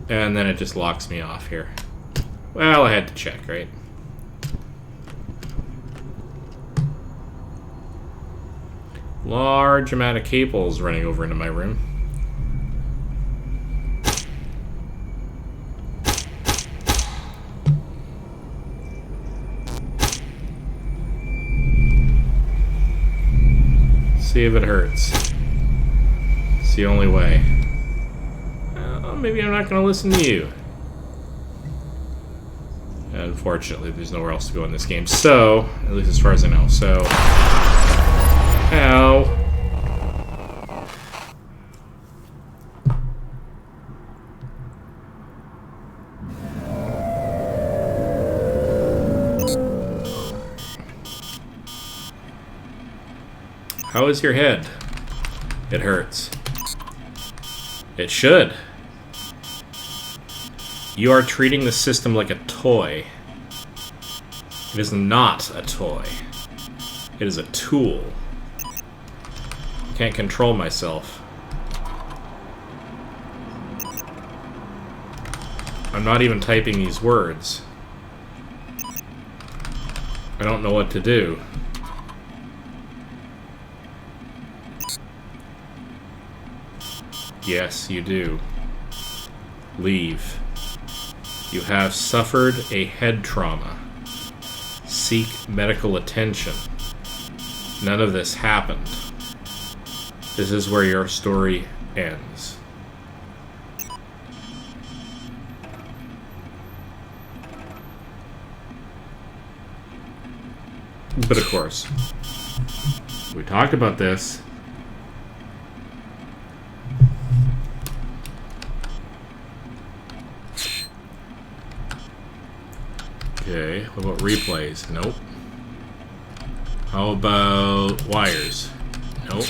S1: And then it just locks me off here. Well, I had to check, right? Large amount of cables running over into my room. See if it hurts. It's the only way. Maybe I'm not going to listen to you. Unfortunately, there's nowhere else to go in this game. So, at least as far as I know. So, ow. How is your head? It hurts. It should. You are treating the system like a toy. It is not a toy. It is a tool. I can't control myself. I'm not even typing these words. I don't know what to do. Yes, you do. Leave. You have suffered a head trauma. Seek medical attention. None of this happened. This is where your story ends. But of course, we talked about this. Okay, what about replays? Nope. How about wires? Nope.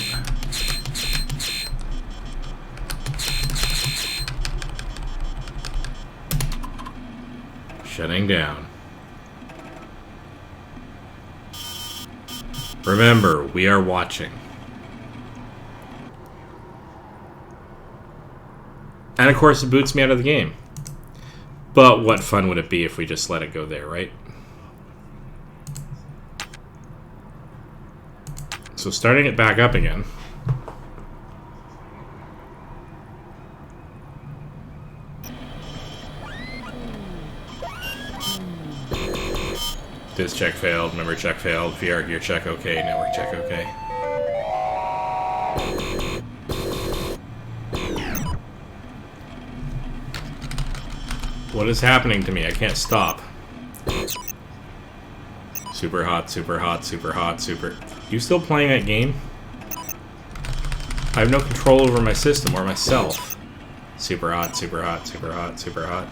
S1: Shutting down. Remember, we are watching. And of course it boots me out of the game. But what fun would it be if we just let it go there, right? So starting it back up again. This check failed, memory check failed, VR gear check okay, network check okay. What is happening to me? I can't stop. Super hot, super hot, super hot, super... You still playing that game? I have no control over my system or myself. Super hot, super hot, super hot, super hot.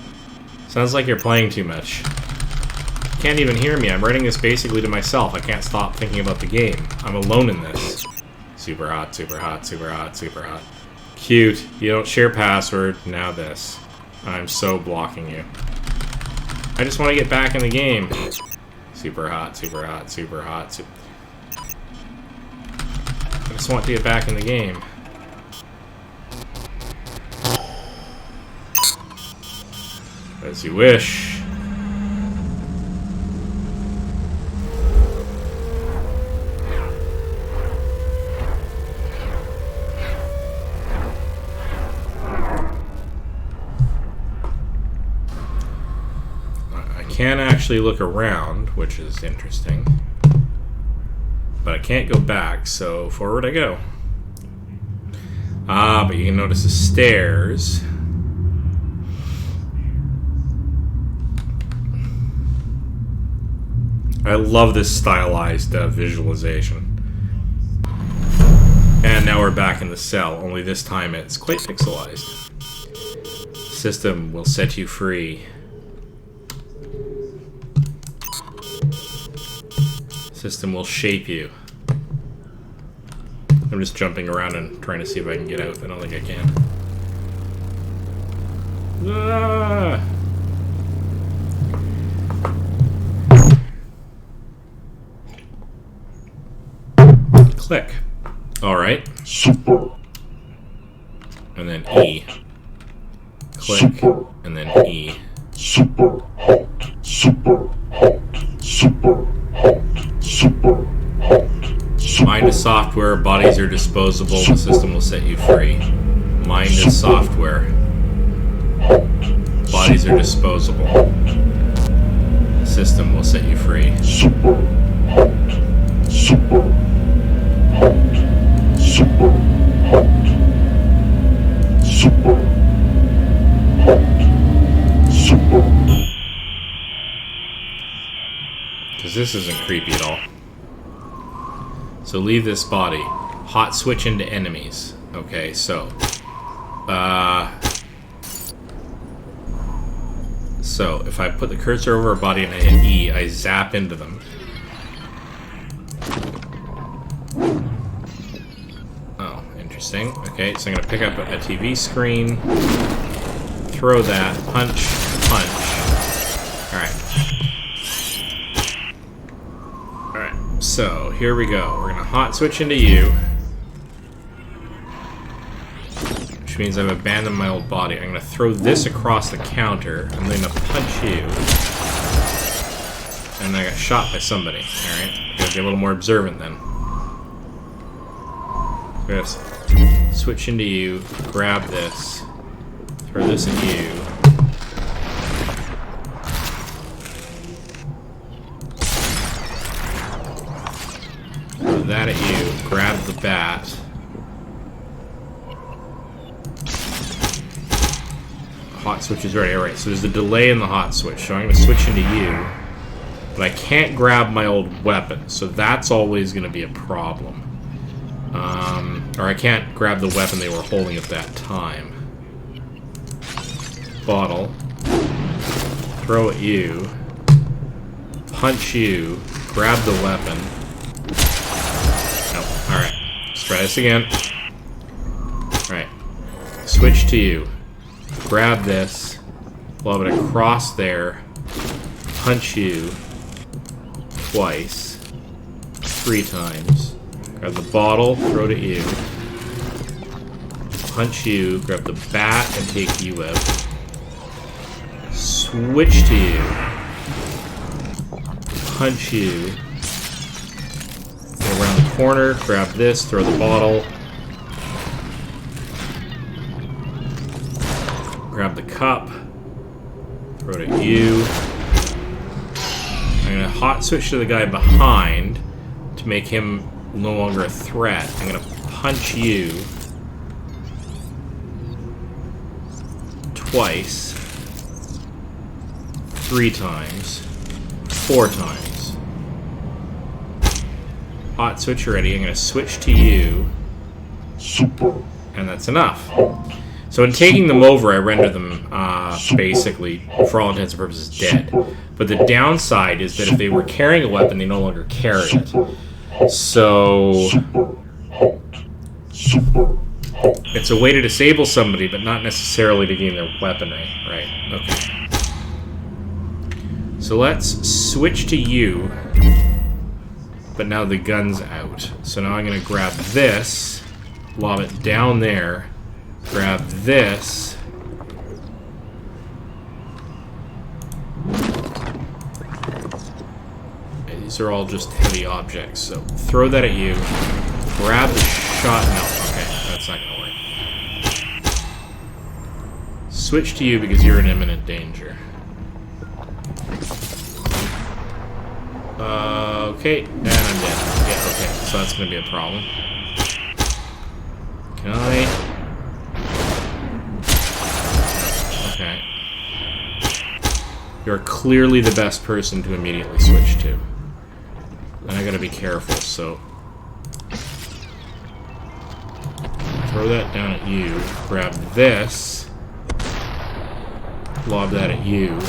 S1: Sounds like you're playing too much. Can't even hear me. I'm writing this basically to myself. I can't stop thinking about the game. I'm alone in this. Super hot, super hot, super hot, super hot. Cute. You don't share password. Now this. I'm so blocking you. I just want to get back in the game. Super hot, super hot, super hot. I just want to get back in the game. As you wish. Can actually look around, which is interesting. But I can't go back, so forward I go. Ah, but you can notice the stairs. I love this stylized visualization. And now we're back in the cell, only this time it's quite pixelized. System will set you free. System will shape you. I'm just jumping around and trying to see if I can get out. I don't think I can. Ah! Click. Alright.
S3: Super.
S1: And then E. Click. And then E.
S3: Super hot. Super hot. Super hot. Super hot.
S1: Mind is software, bodies are disposable, the system will set you free. Mind is software. Bodies are disposable. The system will set you free.
S3: Super hot. Super hot. Super hot. Super hot. Super.
S1: Because this isn't creepy at all. So leave this body. Hot switch into enemies. Okay, so. So, if I put the cursor over a body and I hit E, I zap into them. Oh, interesting. Okay, so I'm going to pick up a TV screen. Throw that. Punch. Punch. Alright. Alright, so here we go. We're going to hot switch into you. which means I've abandoned my old body. I'm going to throw this across the counter. I'm going to punch you. And I got shot by somebody. Alright, gotta be a little more observant then. So I gotta switch into you, grab this, throw this at you. Throw that at you, grab the bat. Hot switch is ready. Alright, so there's a delay in the hot switch, so I'm gonna switch into you. But I can't grab my old weapon, so that's always going to be a problem. Or I can't grab the weapon they were holding at that time. Bottle. Throw at you. Punch you. Grab the weapon. Nope. Alright. Let's try this again. Alright. Switch to you. Grab this. Lob it across there. Punch you. Twice. 3 times. Grab the bottle, throw it at you. Punch you, grab the bat, and take you out. Switch to you. Punch you. Go around the corner, grab this, throw the bottle. Grab the cup. Throw it at you. I'm going to hot switch to the guy behind to make him no longer a threat. I'm going to punch you twice, 3 times, 4 times. Hot switch ready. I'm going to switch to you.
S3: Super.
S1: And that's enough. So in taking them over, I render them basically, for all intents and purposes, dead. But the downside is that if they were carrying a weapon, they no longer carry it. So
S3: Super.
S1: it's a way to disable somebody, but not necessarily to gain their weaponry. Right, okay. So let's switch to you, but now the gun's out. So now I'm going to grab this, lob it down there, grab this, these are all just heavy objects, so throw that at you, grab the shot, no, okay, that's not gonna work. Switch to you because you're in imminent danger. Okay, and I'm dead. Yeah, okay, so that's gonna be a problem. Can I... Okay. You're clearly the best person to immediately switch to. And I gotta be careful, so... Throw that down at you. Grab this. Lob that at you.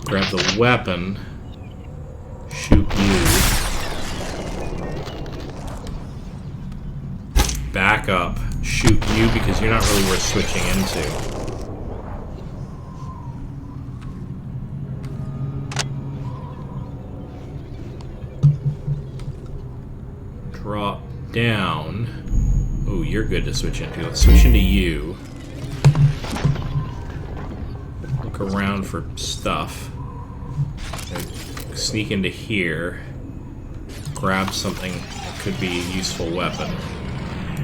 S1: Grab the weapon. Shoot you. Back up. Shoot you because you're not really worth switching into. Drop down. Oh, you're good to switch into. Let's switch into you. Look around for stuff. Sneak into here. Grab something that could be a useful weapon.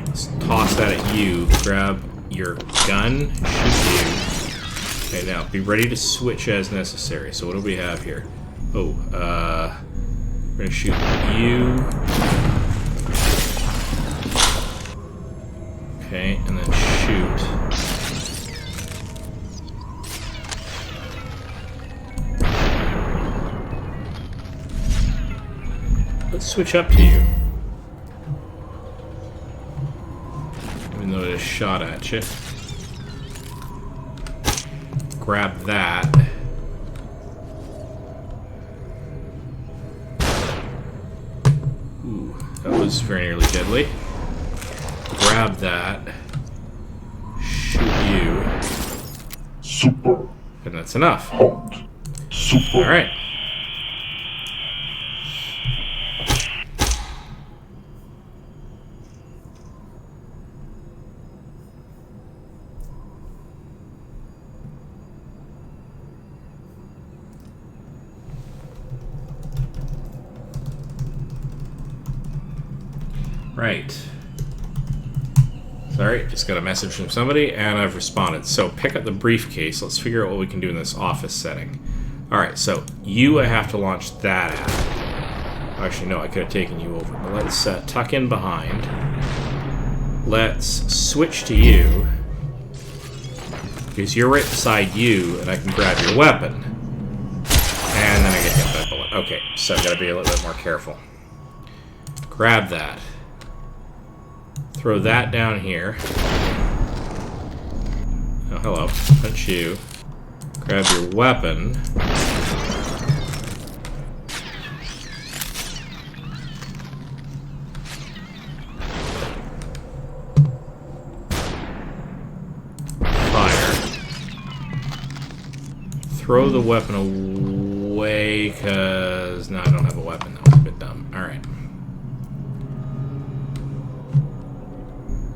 S1: Let's toss that at you. Grab your gun. Shoot you. Okay, now be ready to switch as necessary. So what do we have here? Oh, we're gonna shoot you. Okay, and then shoot. Let's switch up to you. Even though it is shot at you. Grab that. Ooh, that was very nearly deadly. Grab that. Shoot you.
S3: Super.
S1: And that's enough.
S3: Super.
S1: Alright. Right. Sorry, just got a message from somebody, and I've responded. So, pick up the briefcase. Let's figure out what we can do in this office setting. Alright, so, I have to launch that at. Actually, no, I could have taken you over. But let's tuck in behind. Let's switch to you. Because you're right beside you, and I can grab your weapon. And then I get hit by a bullet. Okay, so I've got to be a little bit more careful. Grab that. Throw that down here. Oh, hello. Punch you. Grab your weapon. Fire. Throw the weapon away, because... No, I don't have a weapon. That was a bit dumb. Alright.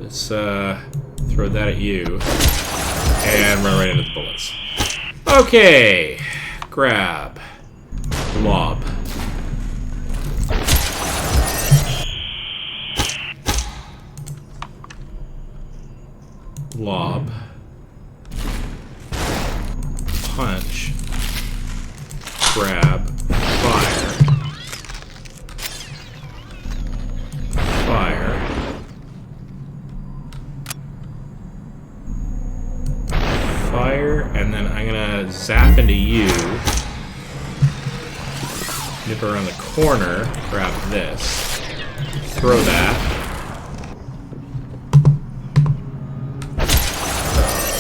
S1: Let's throw that at you. And run right into the bullets. Okay. Grab. Lob. Lob. Punch. Grab. Fire. Fire. Fire, and then I'm gonna zap into you. Nip around the corner, grab this. Throw that.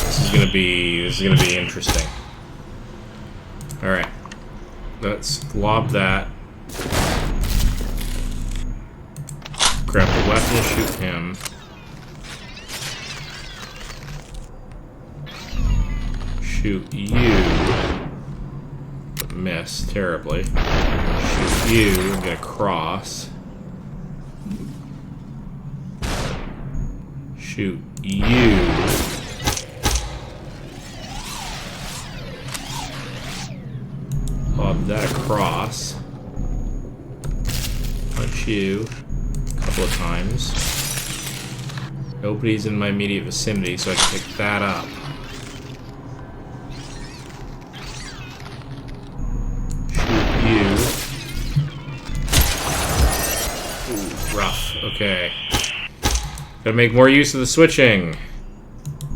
S1: This is gonna be interesting. Alright. Let's lob that. Grab the weapon and shoot him. Shoot you. Miss terribly. Shoot you and get across. Shoot you. Lob that across. Punch you a couple of times. Nobody's in my immediate vicinity, so I can pick that up. Rough. Okay. Gotta make more use of the switching.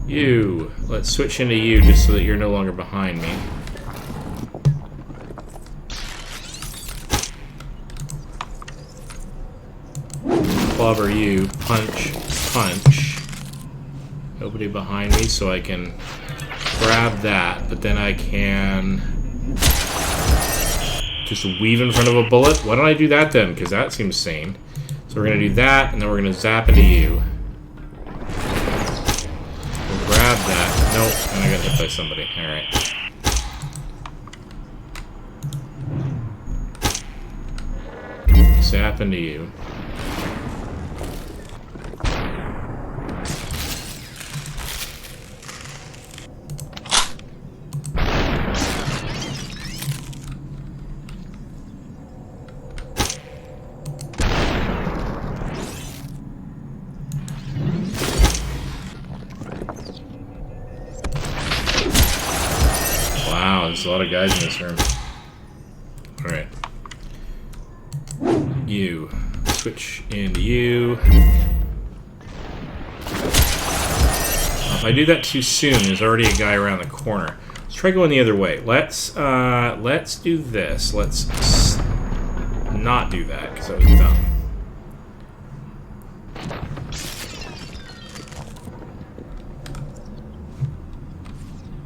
S1: You. Let's switch into you just so that you're no longer behind me. Clobber you. Punch. Punch. Nobody behind me, so I can grab that, but then I can just weave in front of a bullet. Why don't I do that then? Because that seems sane. So we're going to do that, and then we're going to zap into you. We'll grab that. Nope, and I got hit by somebody. Alright. Zap into you. There's a lot of guys in this room. Alright. You. Switch into you. If I do that too soon, there's already a guy around the corner. Let's try going the other way. Let's do this. Let's not do that, because that was dumb.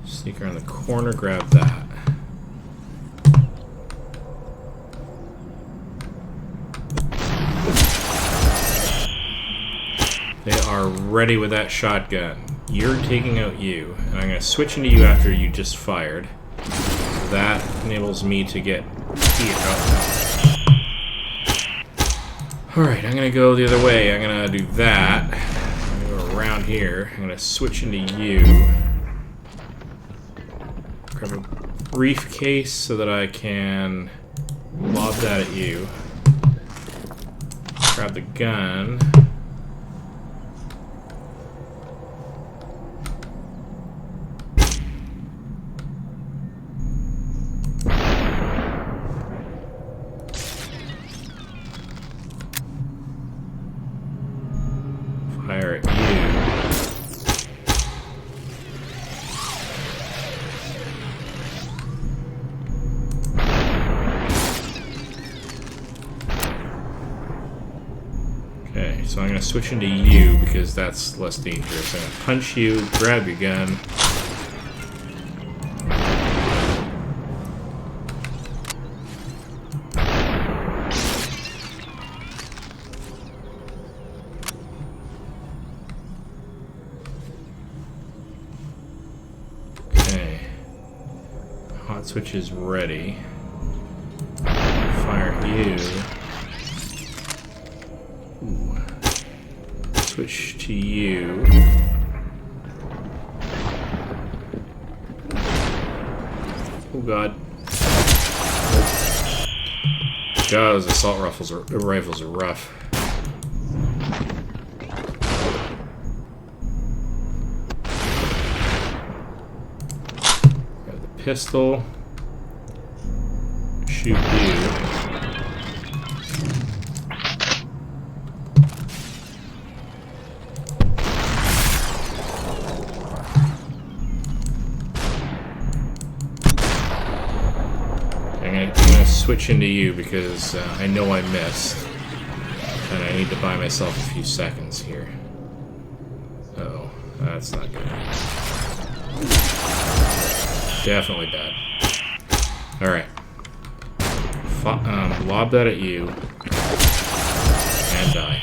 S1: Sneak around the corner, grab that. They are ready with that shotgun. You're taking out you, and I'm going to switch into you after you just fired. So that enables me to get here. Alright, I'm going to go the other way. I'm going to do that. I'm going to go around here. I'm going to switch into you. Grab a briefcase so that I can lob that at you. Grab the gun. Fire at you. Okay, so I'm going to switch into you because that's less dangerous. I'm going to punch you, grab your gun. Okay. Hot switch is ready. Fire at you. Ooh. Switch to you. Oh god. God, those assault rifles are rough. Grab the pistol. Shoot you. I'm gonna switch into you because I know I missed, and I need to buy myself a few seconds here. Oh, that's not good. Definitely bad. All right, lob that at you and die.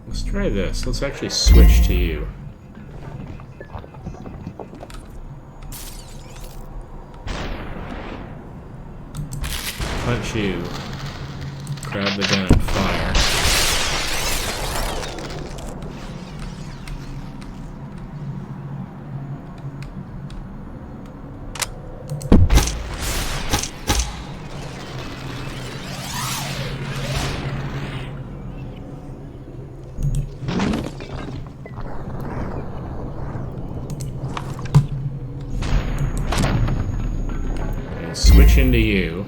S1: Let's try this. Let's actually switch to you. Punch you. Grab the gun and fire. And switch into you.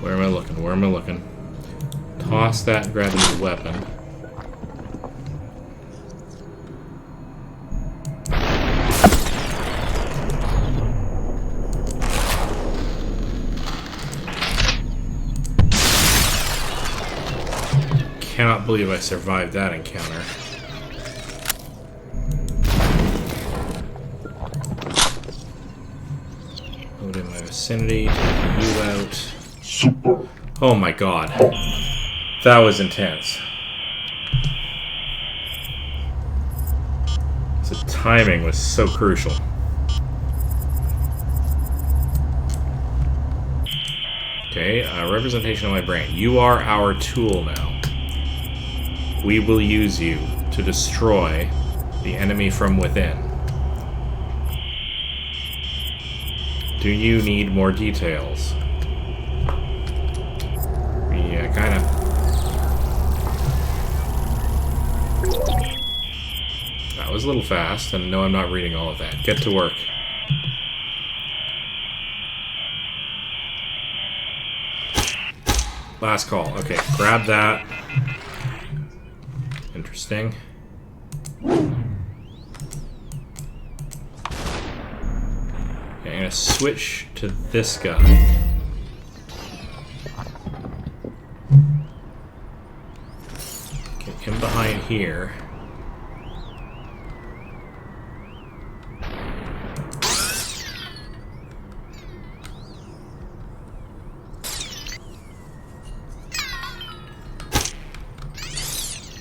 S1: Where am I looking? Where am I looking? Toss that and grab a new weapon. Cannot believe I survived that encounter. Load in my vicinity, take you out.
S3: Super.
S1: Oh my god. That was intense. The timing was so crucial. Okay, representation of my brain. You are our tool now. We will use you to destroy the enemy from within. Do you need more details? Yeah, kind of. That was a little fast, and no, I'm not reading all of that. Get to work. Last call. Okay, grab that. Interesting. Okay, I'm gonna switch to this guy. Get him behind here.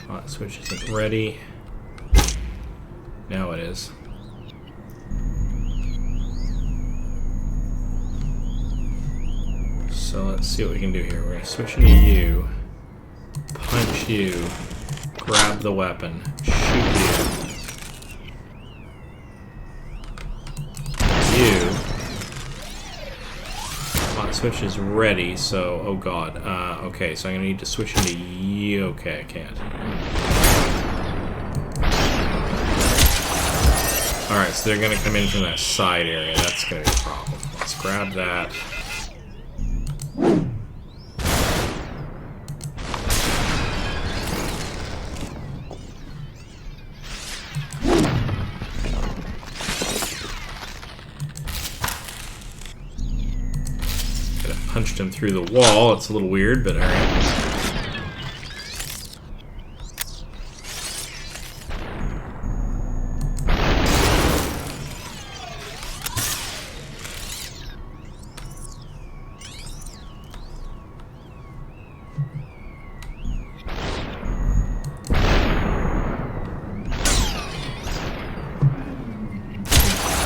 S1: Hot switch isn't ready. Now it is. So let's see what we can do here. We're going to switch into you, punch you, Grab the weapon. Shoot you. You. Hot switch is ready, so... Oh god. Okay, so I'm gonna need to switch into you. Okay, I can't. Alright, so they're gonna come in from that side area. That's gonna be a problem. Let's grab that. Punched him through the wall. It's a little weird, but alright.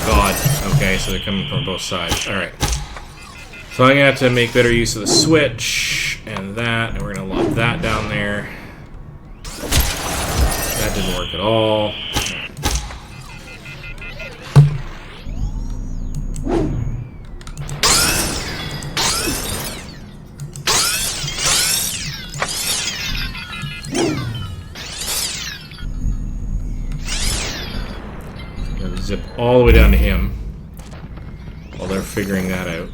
S1: God. Okay, so they're coming from both sides. Alright. So I'm going to have to make better use of the switch, and that, and we're going to lock that down there. That didn't work at all. I'm going to zip all the way down to him while they're figuring that out.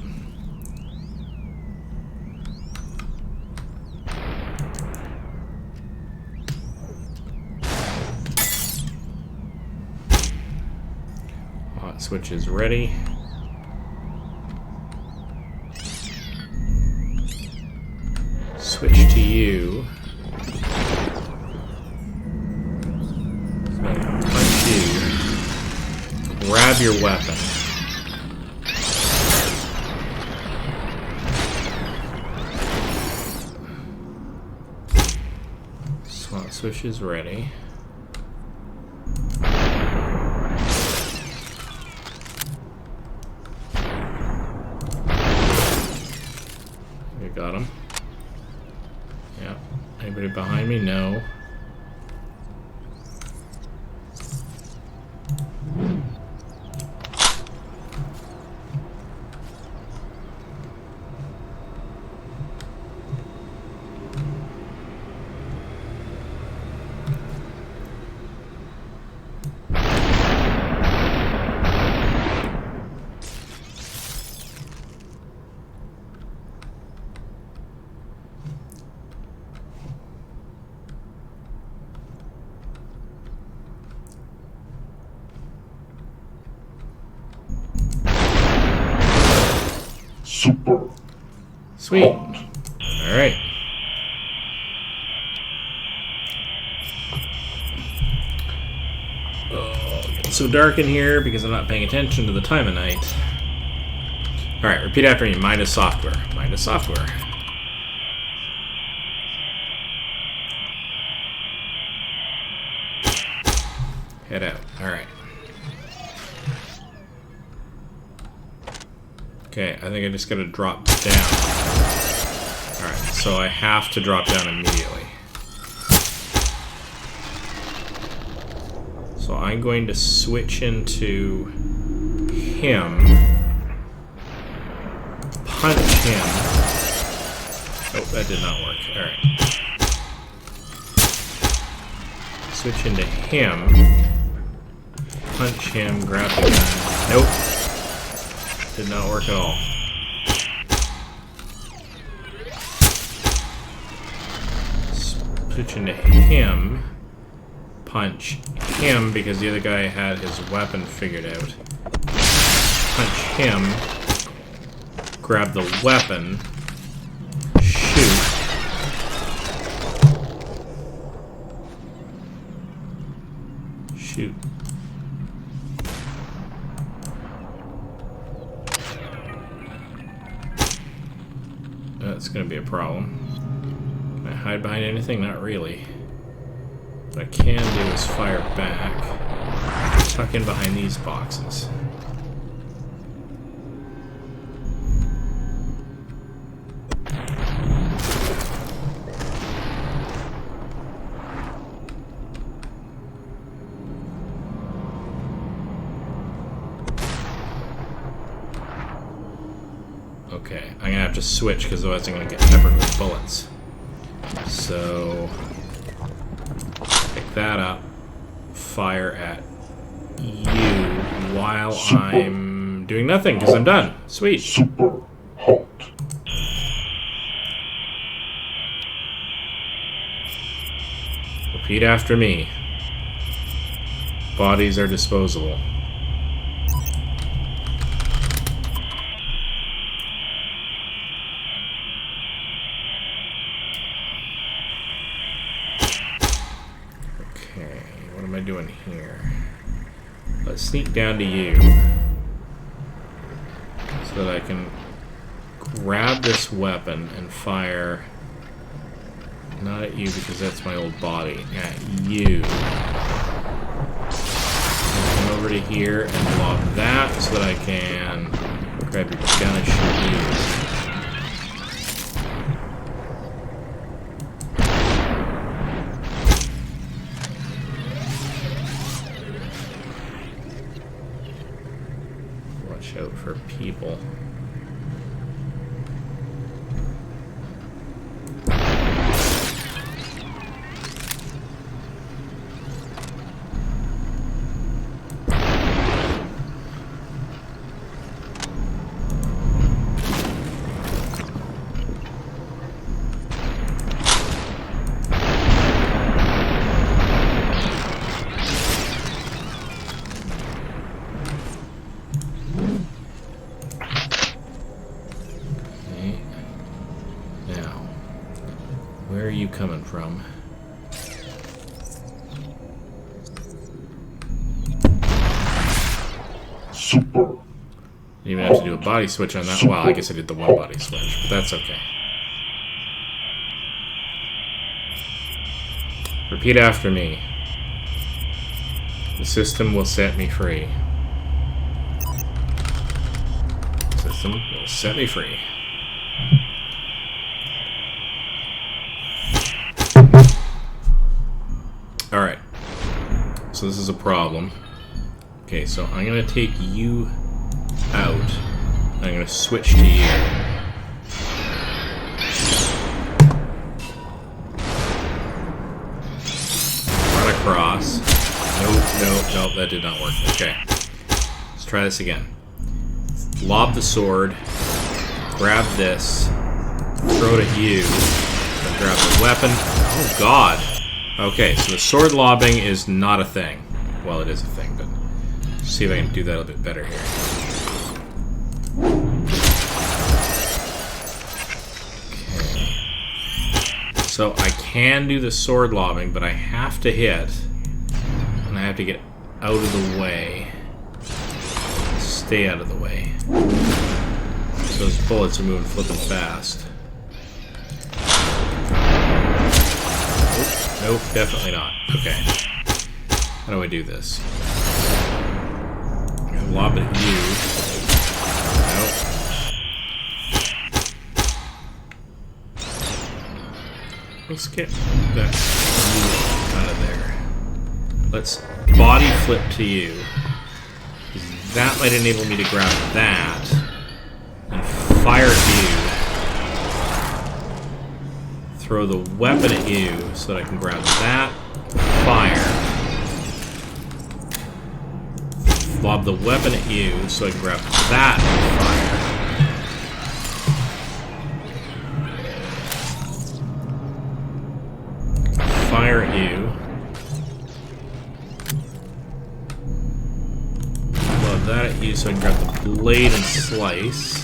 S1: Switch is ready. Switch to you. Punch you. Grab your weapon. Slot switch is ready. Got him. Yeah. Anybody behind me? No.
S3: Super.
S1: Sweet. Alright. Oh, it's so dark in here because I'm not paying attention to the time of night. Alright, repeat after me. Mind is software. Mind is software. Head out. Alright. Okay, I think I just gotta drop down. Alright, so I have to drop down immediately. So I'm going to switch into him. Punch him. Oh, that did not work. Alright. Switch into him. Punch him, grab the gun. Nope. Did not work at all. Switch into him. Punch him because the other guy had his weapon figured out. Punch him. Grab the weapon. Shoot. Shoot. That's going to be a problem. Can I hide behind anything? Not really. What I can do is fire back. Tuck in behind these boxes. Okay, I'm gonna have to switch because otherwise I'm gonna get peppered with bullets. So, pick that up, fire at you while I'm doing nothing because I'm done. Sweet.
S3: Superhot.
S1: Repeat after me. Bodies are disposable. Okay, what am I doing here? Let's sneak down to you so that I can grab this weapon and fire not at you because that's my old body, at you. Come over to here and lob that so that I can grab your gun and shoot you. Watch out for people. Where are you coming from?
S3: Super.
S1: Didn't even have to do a body switch on that. Well, I guess I did the one body switch, but that's okay. Repeat after me. The system will set me free. The system will set me free. Alright. So this is a problem. Okay, so I'm going to take you out. I'm going to switch to you. Run across. Nope, that did not work. Okay. Let's try this again. Lob the sword. Grab this. Throw it at you. Then grab the weapon. Oh, God. Okay, so the sword lobbing is not a thing. Well, it is a thing, but let's see if I can do that a bit better here. Okay. So I can do the sword lobbing, but I have to hit, and I have to get out of the way. Stay out of the way. Those bullets are moving flipping fast. Nope, definitely not. Okay. How do I do this? I'm gonna lob it at you. Nope. Let's get that out of there. Let's body flip to you. That might enable me to grab that and fire at you. Throw the weapon at you so that I can grab that, fire. Lob the weapon at you so I can grab that, fire. Fire at you. Lob that at you so I can grab the blade and slice.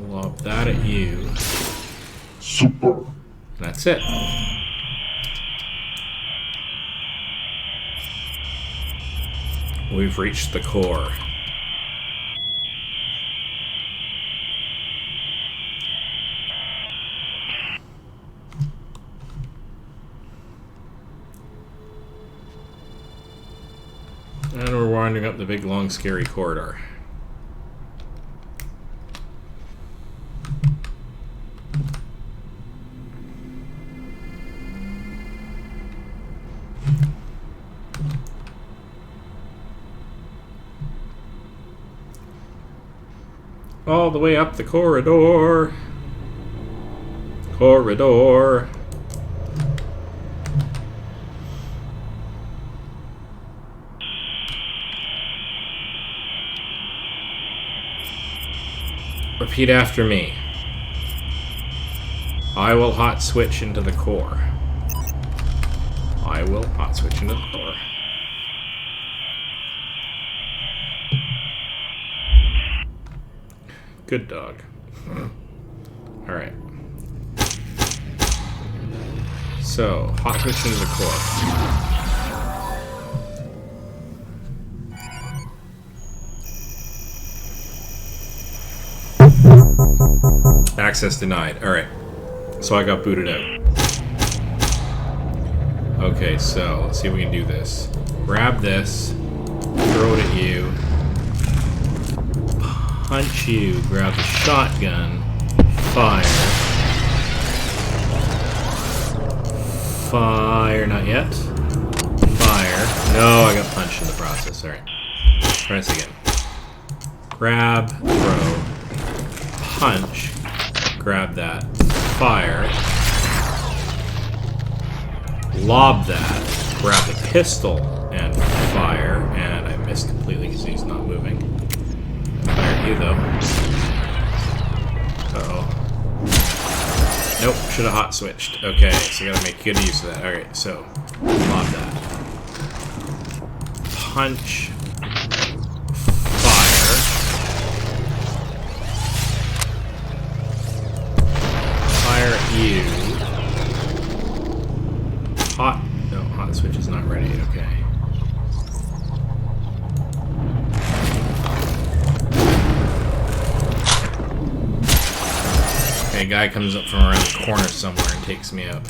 S1: Lob that at you.
S3: Super.
S1: That's it. We've reached the core. And we're winding up the big, long, scary corridor. all the way up the corridor. Corridor. Repeat after me. I will hot switch into the core. I will hot switch into the core. Good dog. Alright. So, hot switch into the core. Access denied. Alright. So I got booted out. Okay, so let's see if we can do this. Grab this, throw it at you, punch you, grab the shotgun, fire. Fire, not yet. Fire. No, I got punched in the process. Alright. Try this again. Grab, throw, punch, grab that, fire, lob that, grab the pistol, and fire, and I missed completely because he's not moving. Fire at you, though. Uh-oh. Nope, should have hot switched. Okay, so I gotta make good use of that. Alright, so, lob that. Punch. Fire. Fire at you. Hot. No, hot switch is not ready. Okay. Okay, a guy comes up from around the corner somewhere and takes me out.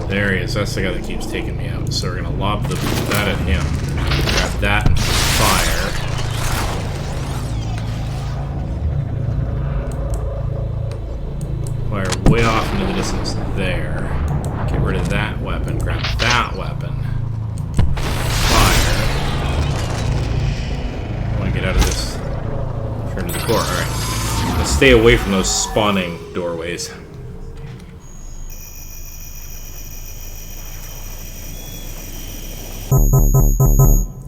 S1: There he is. That's the guy that keeps taking me out. So we're gonna lob that at him. Grab that and fire. Fire way off into the distance there. Get rid of that weapon. Grab that weapon. Fire. I want to get out of this. Turn to the core. Alright. Let's stay away from those spawning doorways.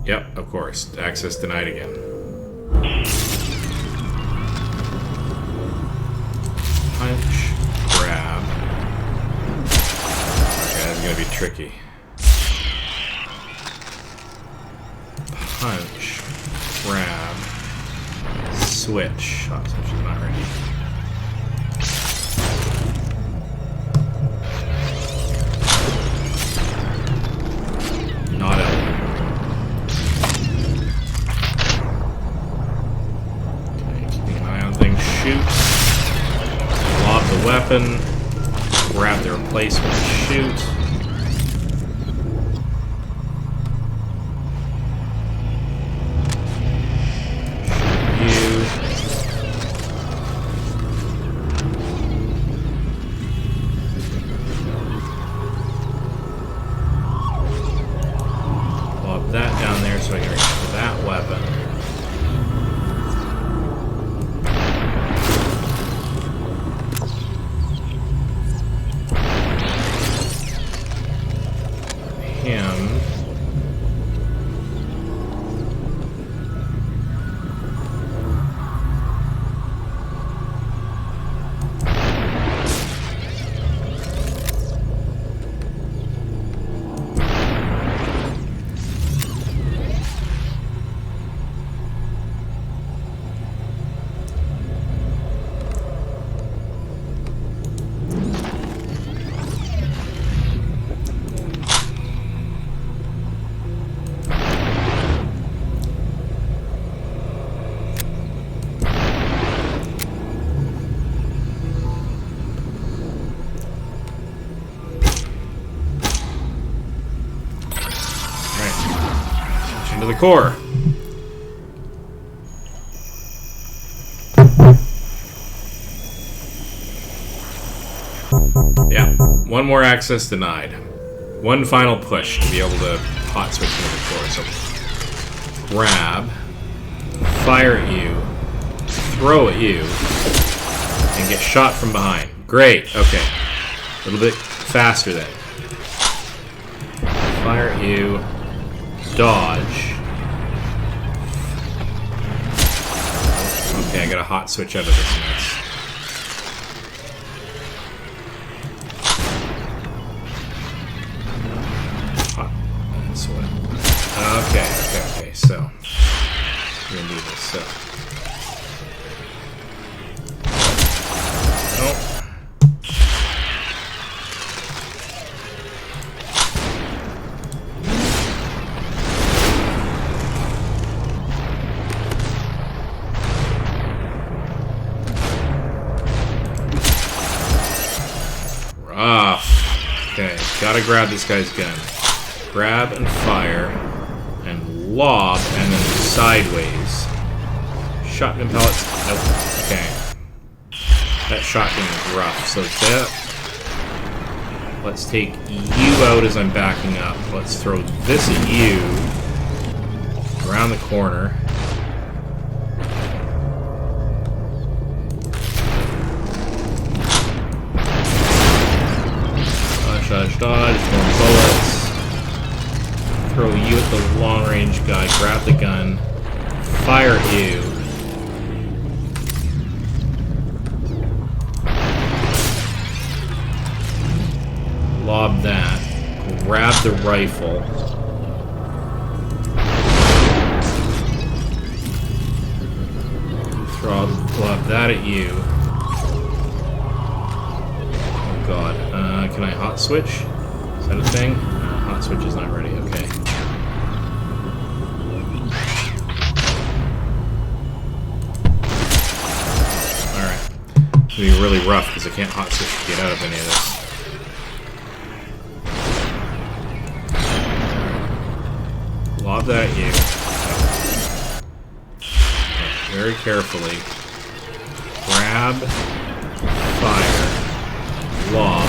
S1: Yep, of course. Access denied again. Punch, grab. Okay, that's gonna be tricky. Punch, grab, switch. Oh, switch is not ready. Not out. Shoot, lob the weapon, grab the replacement, shoot. You. Lob that down there so I can reach for that weapon. Into the core. One more access denied. One final push to be able to hot switch into the core. So grab, fire at you, throw at you, and get shot from behind. Great, okay. A little bit faster then. Fire at you, dodge. Okay, I got a hot switch out of this mess. Hot. That's what. Okay, so. We're gonna do this, so. Nope. Okay, gotta grab this guy's gun. Grab and fire, and lob, and then sideways. Shotgun pellets. Nope. Okay. That shotgun is rough. So that. Let's take you out as I'm backing up. Let's throw this at you. Around the corner. Dodge, more bullets. Throw you at the long range guy, grab the gun, fire at you. Lob that. Grab the rifle. Lob that at you. God. Can I hot switch? Is that a thing? Hot switch is not ready. Okay. Alright. It's going to be really rough because I can't hot switch to get out of any of this. Lob that at you. Very carefully. Grab. Fire. Lob.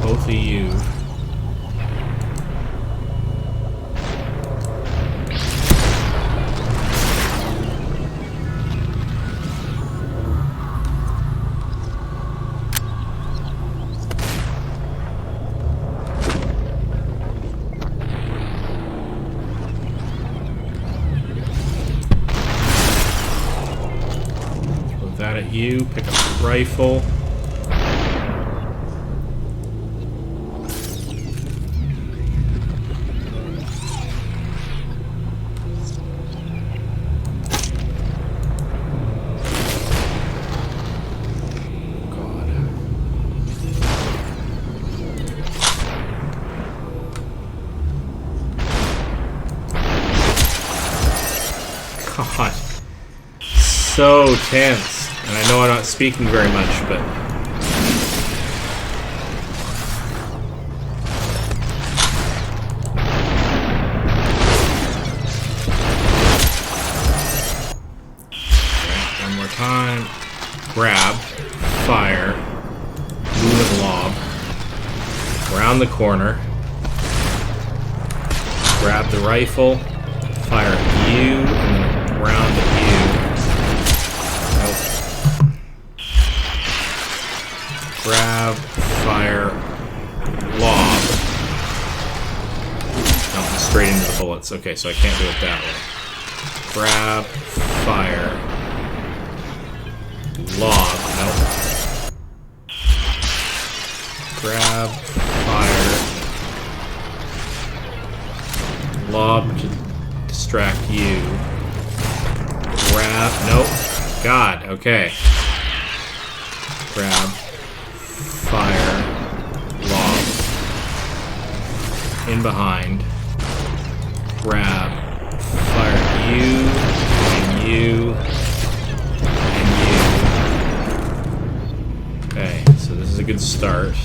S1: Both of you. Throw that at you, pick up the rifle. God, so tense. And I know I'm not speaking very much, but... Okay, one more time. Grab. Fire. Move and lob. Around the corner. Grab the rifle. Fire at you. And then round at you. Nope. Grab, fire, lob. No, straight into the bullets. Okay, so I can't do it that way. Grab, fire, lob. Nope. Grab, fire, lob to distract you. Grab, nope. God, okay. Grab, fire, lob, in behind, grab, fire you, and you, and you. Okay, so this is a good start.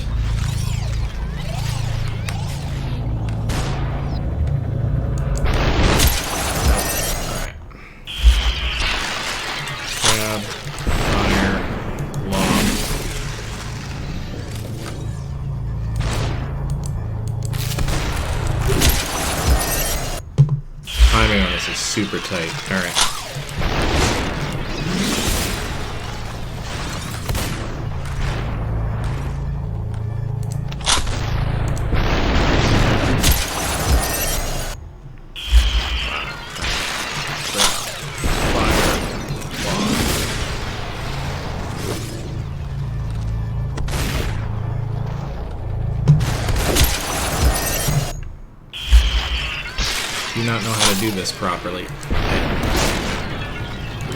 S1: Timing on this is super tight. Alright. Do not know how to do this properly.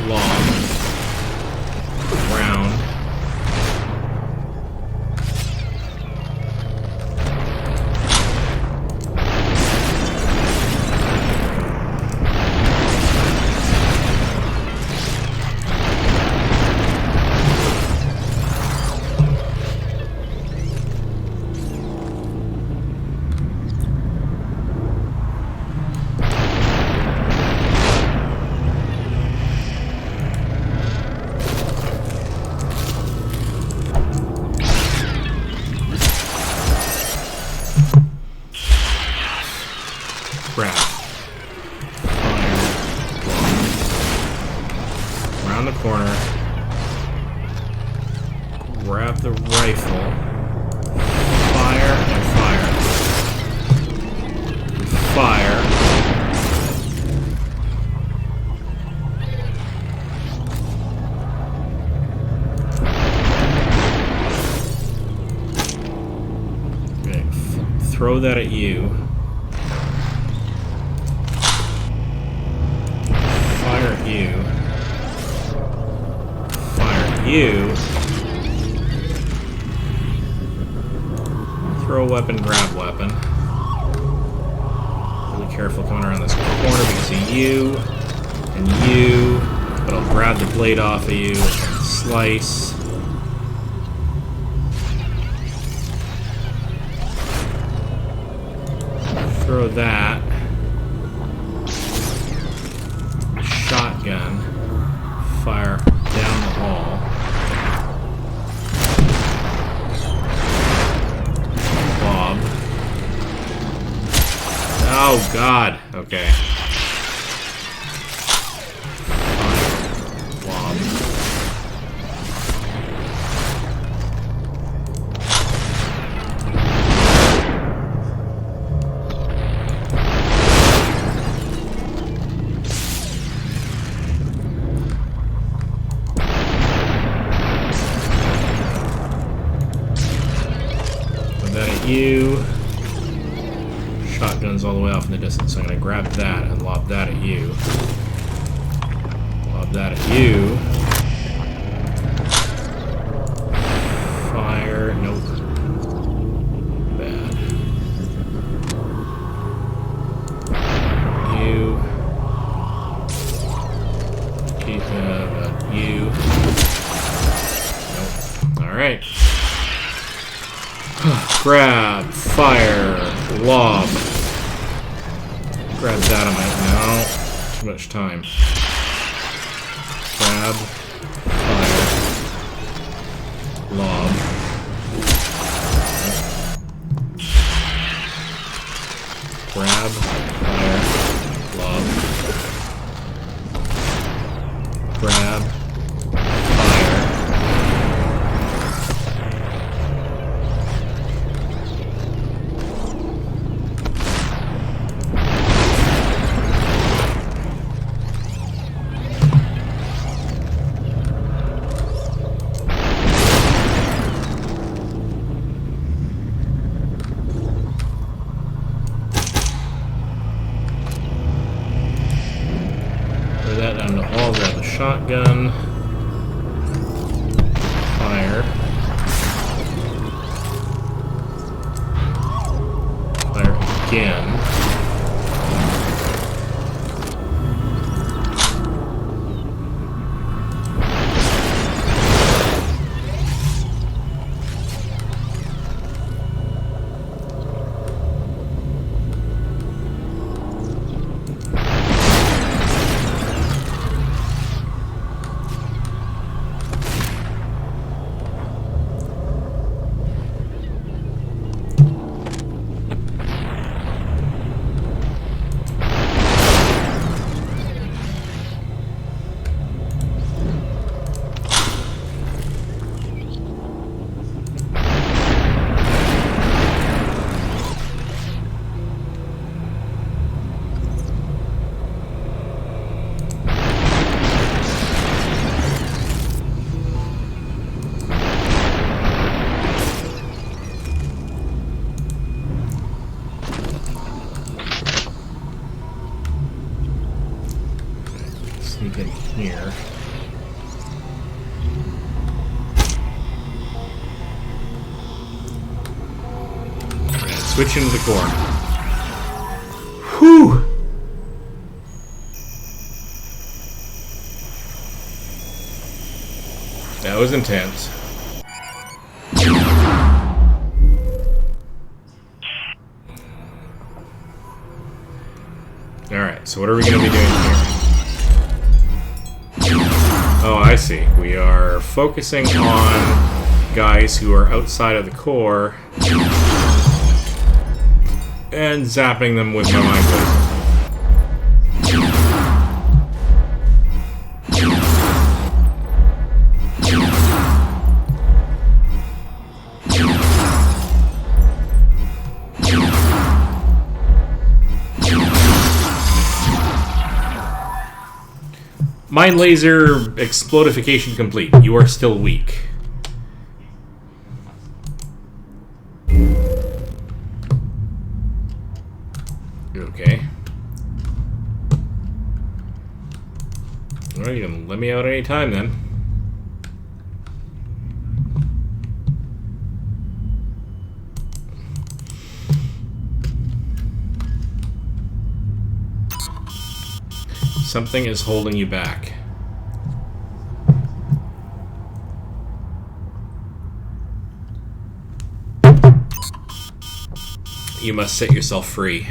S1: Long. Round. Grab. Fire. Around the corner. Grab the rifle. Fire and fire. Fire. Okay. Throw that at you. Fire at you. Fire at you. Throw weapon, grab weapon. Really careful coming around this corner because of you and you. But I'll grab the blade off of you and slice. Throw that. Shotgun. Fire down the hall. Bob. Oh God. Okay. Fire. Bob. That at you. Shotgun's all the way off in the distance, so I'm going to grab that and lob that at you. Lob that at you. Fire. Nope. Bad. You. Keep that. You. Nope. Alright. Grab, fire, lob. Grab that on my... No. Too much time. Grab, fire, lob. Grab, fire, lob. Grab, fire. gun. Fire. Fire again. Sneak in here. Switch into the core. Whew! That was intense. Alright, so what are we going to be doing here? Oh, I see. We are focusing on guys who are outside of the core and zapping them with my mind laser. Mind laser explodification complete. You are still weak. Okay. Well, you can let me out any time then. Something is holding you back. You must set yourself free.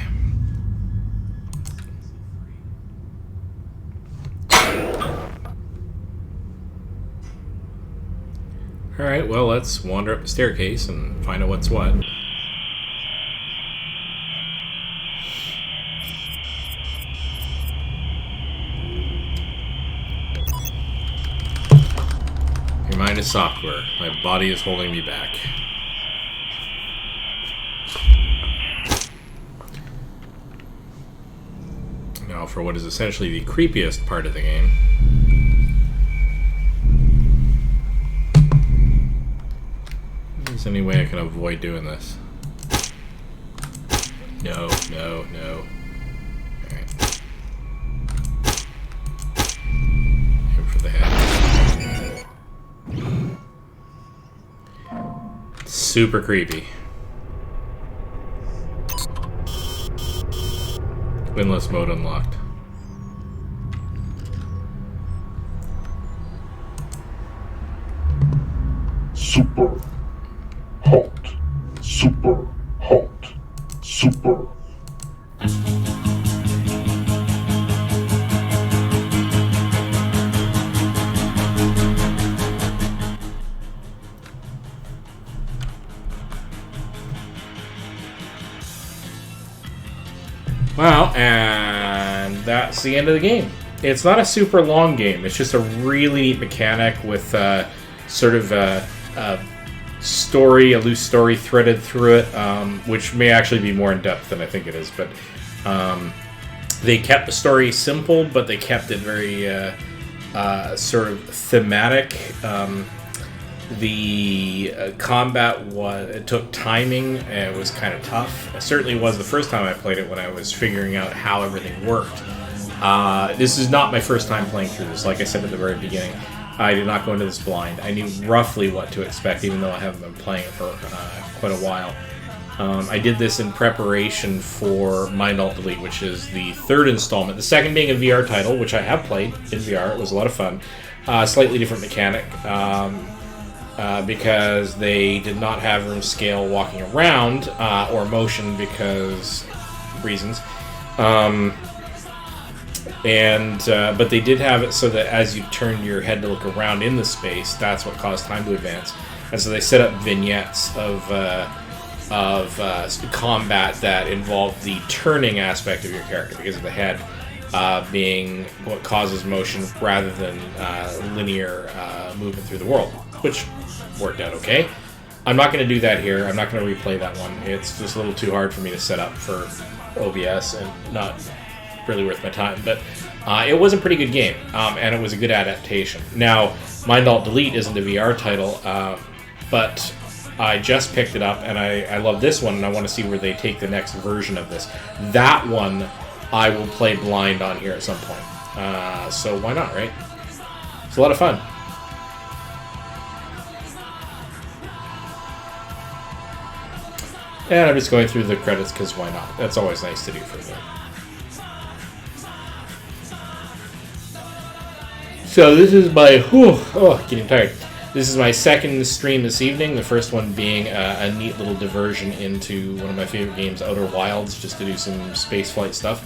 S1: Alright, well, let's wander up the staircase and find out what's what. Your mind is software. My body is holding me back. Now for what is essentially the creepiest part of the game. Is there any way I can avoid doing this? No, no, no. Alright. Aim for the head. Super creepy. Windless mode unlocked.
S3: Super hot. Super hot. Super.
S1: Well, and that's the end of the game. It's not a super long game. It's just a really neat mechanic with sort of a loose story threaded through it, which may actually be more in depth than I think it is. But they kept the story simple, but they kept it very sort of thematic. The combat it took timing, and it was kind of tough. It certainly was the first time I played it when I was figuring out how everything worked. This is not my first time playing through this. Like I said at the very beginning, I did not go into this blind. I knew roughly what to expect, even though I haven't been playing it for quite a while. I did this in preparation for Mind Alt Delete, which is the third installment. The second being a VR title, which I have played in VR. It was a lot of fun. Slightly different mechanic, because they did not have room scale walking around, or motion because reasons. But they did have it so that as you turned your head to look around in the space, that's what caused time to advance. And so they set up vignettes of combat that involved the turning aspect of your character because of the head being what causes motion rather than linear movement through the world, which worked out okay. I'm not going to do that here. I'm not going to replay that one. It's just a little too hard for me to set up for OBS and not really worth my time. But it was a pretty good game, and it was a good adaptation. Now, Mind Alt Delete isn't a VR title, but I just picked it up, and I love this one, and I want to see where they take the next version of this. That one I will play blind on here at some point. So why not, right? It's a lot of fun. And I'm just going through the credits because why not? That's always nice to do for me. So this is my... getting tired. This is my second stream this evening, the first one being a neat little diversion into one of my favorite games, Outer Wilds, just to do some spaceflight stuff,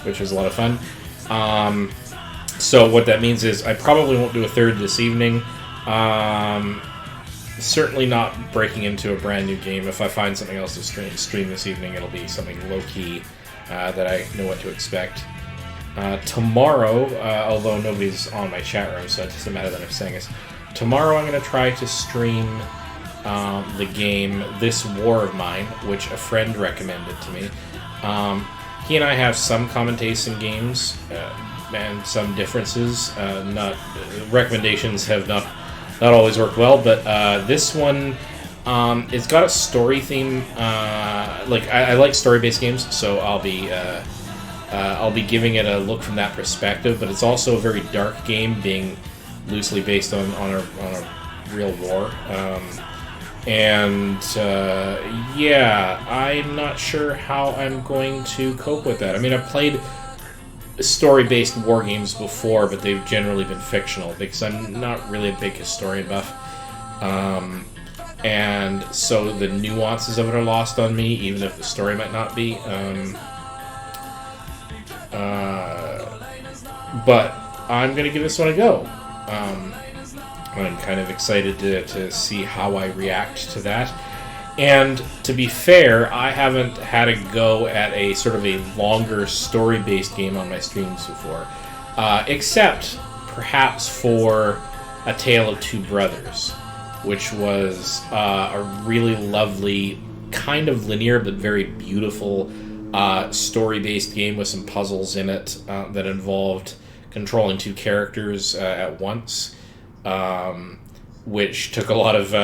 S1: which was a lot of fun. So what that means is I probably won't do a third this evening. Certainly not breaking into a brand new game. If I find something else to stream this evening, it'll be something low-key that I know what to expect. Tomorrow, although nobody's on my chat room, so it doesn't matter that I'm saying this, tomorrow I'm going to try to stream the game This War of Mine, which a friend recommended to me. He and I have some common tastes in games and some differences. Recommendations have not always worked well, but this one, it's got a story theme. I like story-based games, so I'll be giving it a look from that perspective. But it's also a very dark game, being loosely based on a real war. Yeah, I'm not sure how I'm going to cope with that. I mean, I've played story-based war games before, but they've generally been fictional because I'm not really a big historian buff. And so the nuances of it are lost on me, even if the story might not be. But I'm going to give this one a go. I'm kind of excited to see how I react to that. And to be fair, I haven't had a go at a sort of a longer story-based game on my streams before. Except, perhaps, for A Tale of Two Brothers, which was a really lovely, kind of linear but very beautiful story-based game with some puzzles in it that involved controlling two characters at once, which took a lot of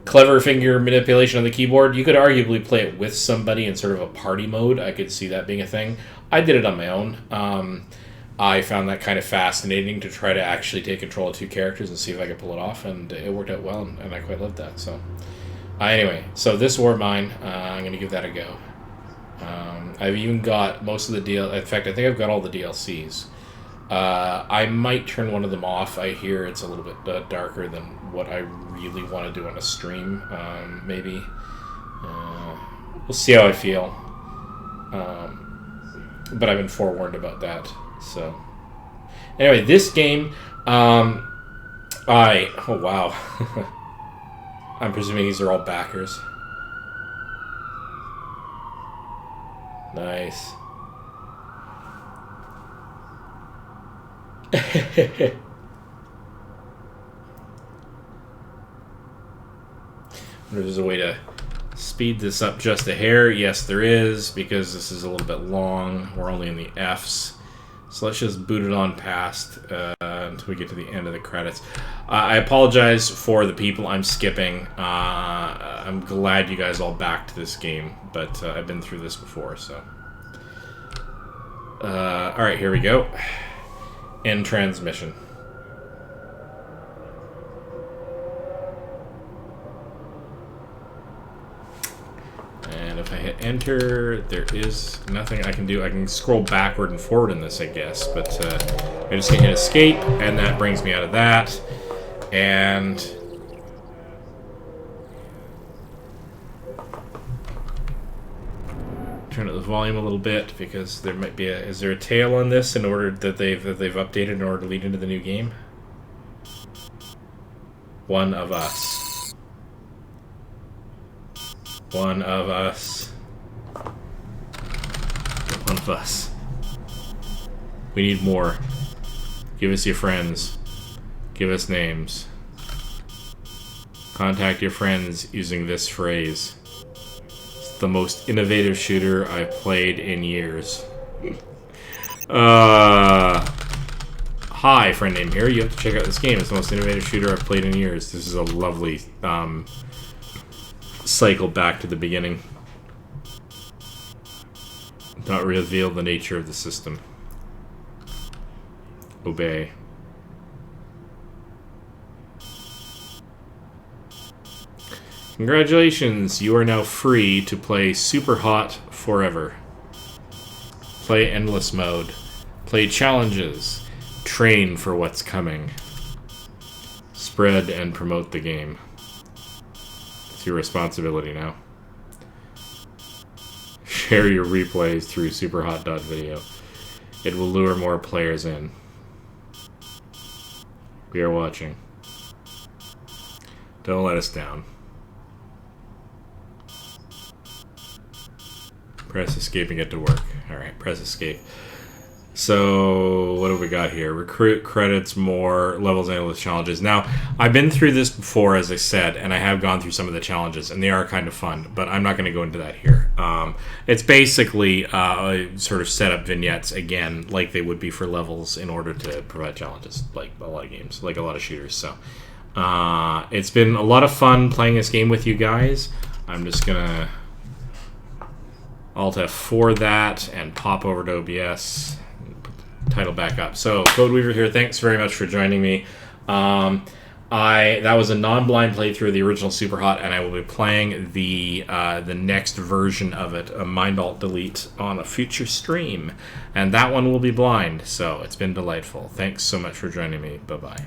S1: clever finger manipulation on the keyboard. You could arguably play it with somebody in sort of a party mode. I could see that being a thing. I did it on my own. I found that kind of fascinating to try to actually take control of two characters and see if I could pull it off, and it worked out well, and I quite loved that. So, anyway, so This War of Mine, I'm going to give that a go. I've even got most of the in fact, I think I've got all the DLCs. I might turn one of them off. I hear it's a little bit darker than what I really want to do on a stream. Maybe. We'll see how I feel. But I've been forewarned about that. So, anyway, this game, oh wow. I'm presuming these are all backers. Nice. There's a way to speed this up just a hair. Yes, there is, because this is a little bit long. We're only in the Fs. So let's just boot it on past until we get to the end of the credits. I apologize for the people I'm skipping. I'm glad you guys all backed this game, but I've been through this before, so. Alright, here we go. End transmission. And if I hit enter, there is nothing I can do. I can scroll backward and forward in this, I guess. But I just hit escape, and that brings me out of that. And turn up the volume a little bit because there might be is there a tail on this in order that they've updated in order to lead into the new game? One of us. One of us. One of us. We need more. Give us your friends. Give us names. Contact your friends using this phrase. It's the most innovative shooter I've played in years. Hi, friend name here. You have to check out this game. It's the most innovative shooter I've played in years. This is a lovely cycle back to the beginning. Not reveal the nature of the system. Obey. Congratulations, you are now free to play Superhot forever. Play endless mode. Play challenges. Train for what's coming. Spread and promote the game. It's your responsibility now. Share your replays through superhot.video. It will lure more players in. We are watching. Don't let us down. Press escape and get to work. Alright, press escape. So, what have we got here? Recruit credits, more levels, analyst challenges. Now, I've been through this before, as I said, and I have gone through some of the challenges, and they are kind of fun, but I'm not going to go into that here. It's basically sort of set up vignettes, again, like they would be for levels in order to provide challenges, like a lot of games, like a lot of shooters. So, it's been a lot of fun playing this game with you guys. I'm just going to Alt F4 that and pop over to OBS. Title back up. So, Codeweaver here. Thanks very much for joining me. That was a non-blind playthrough of the original Superhot, and I will be playing the next version of it, a Mind Alt Delete, on a future stream, and that one will be blind. So, it's been delightful. Thanks so much for joining me. Bye bye.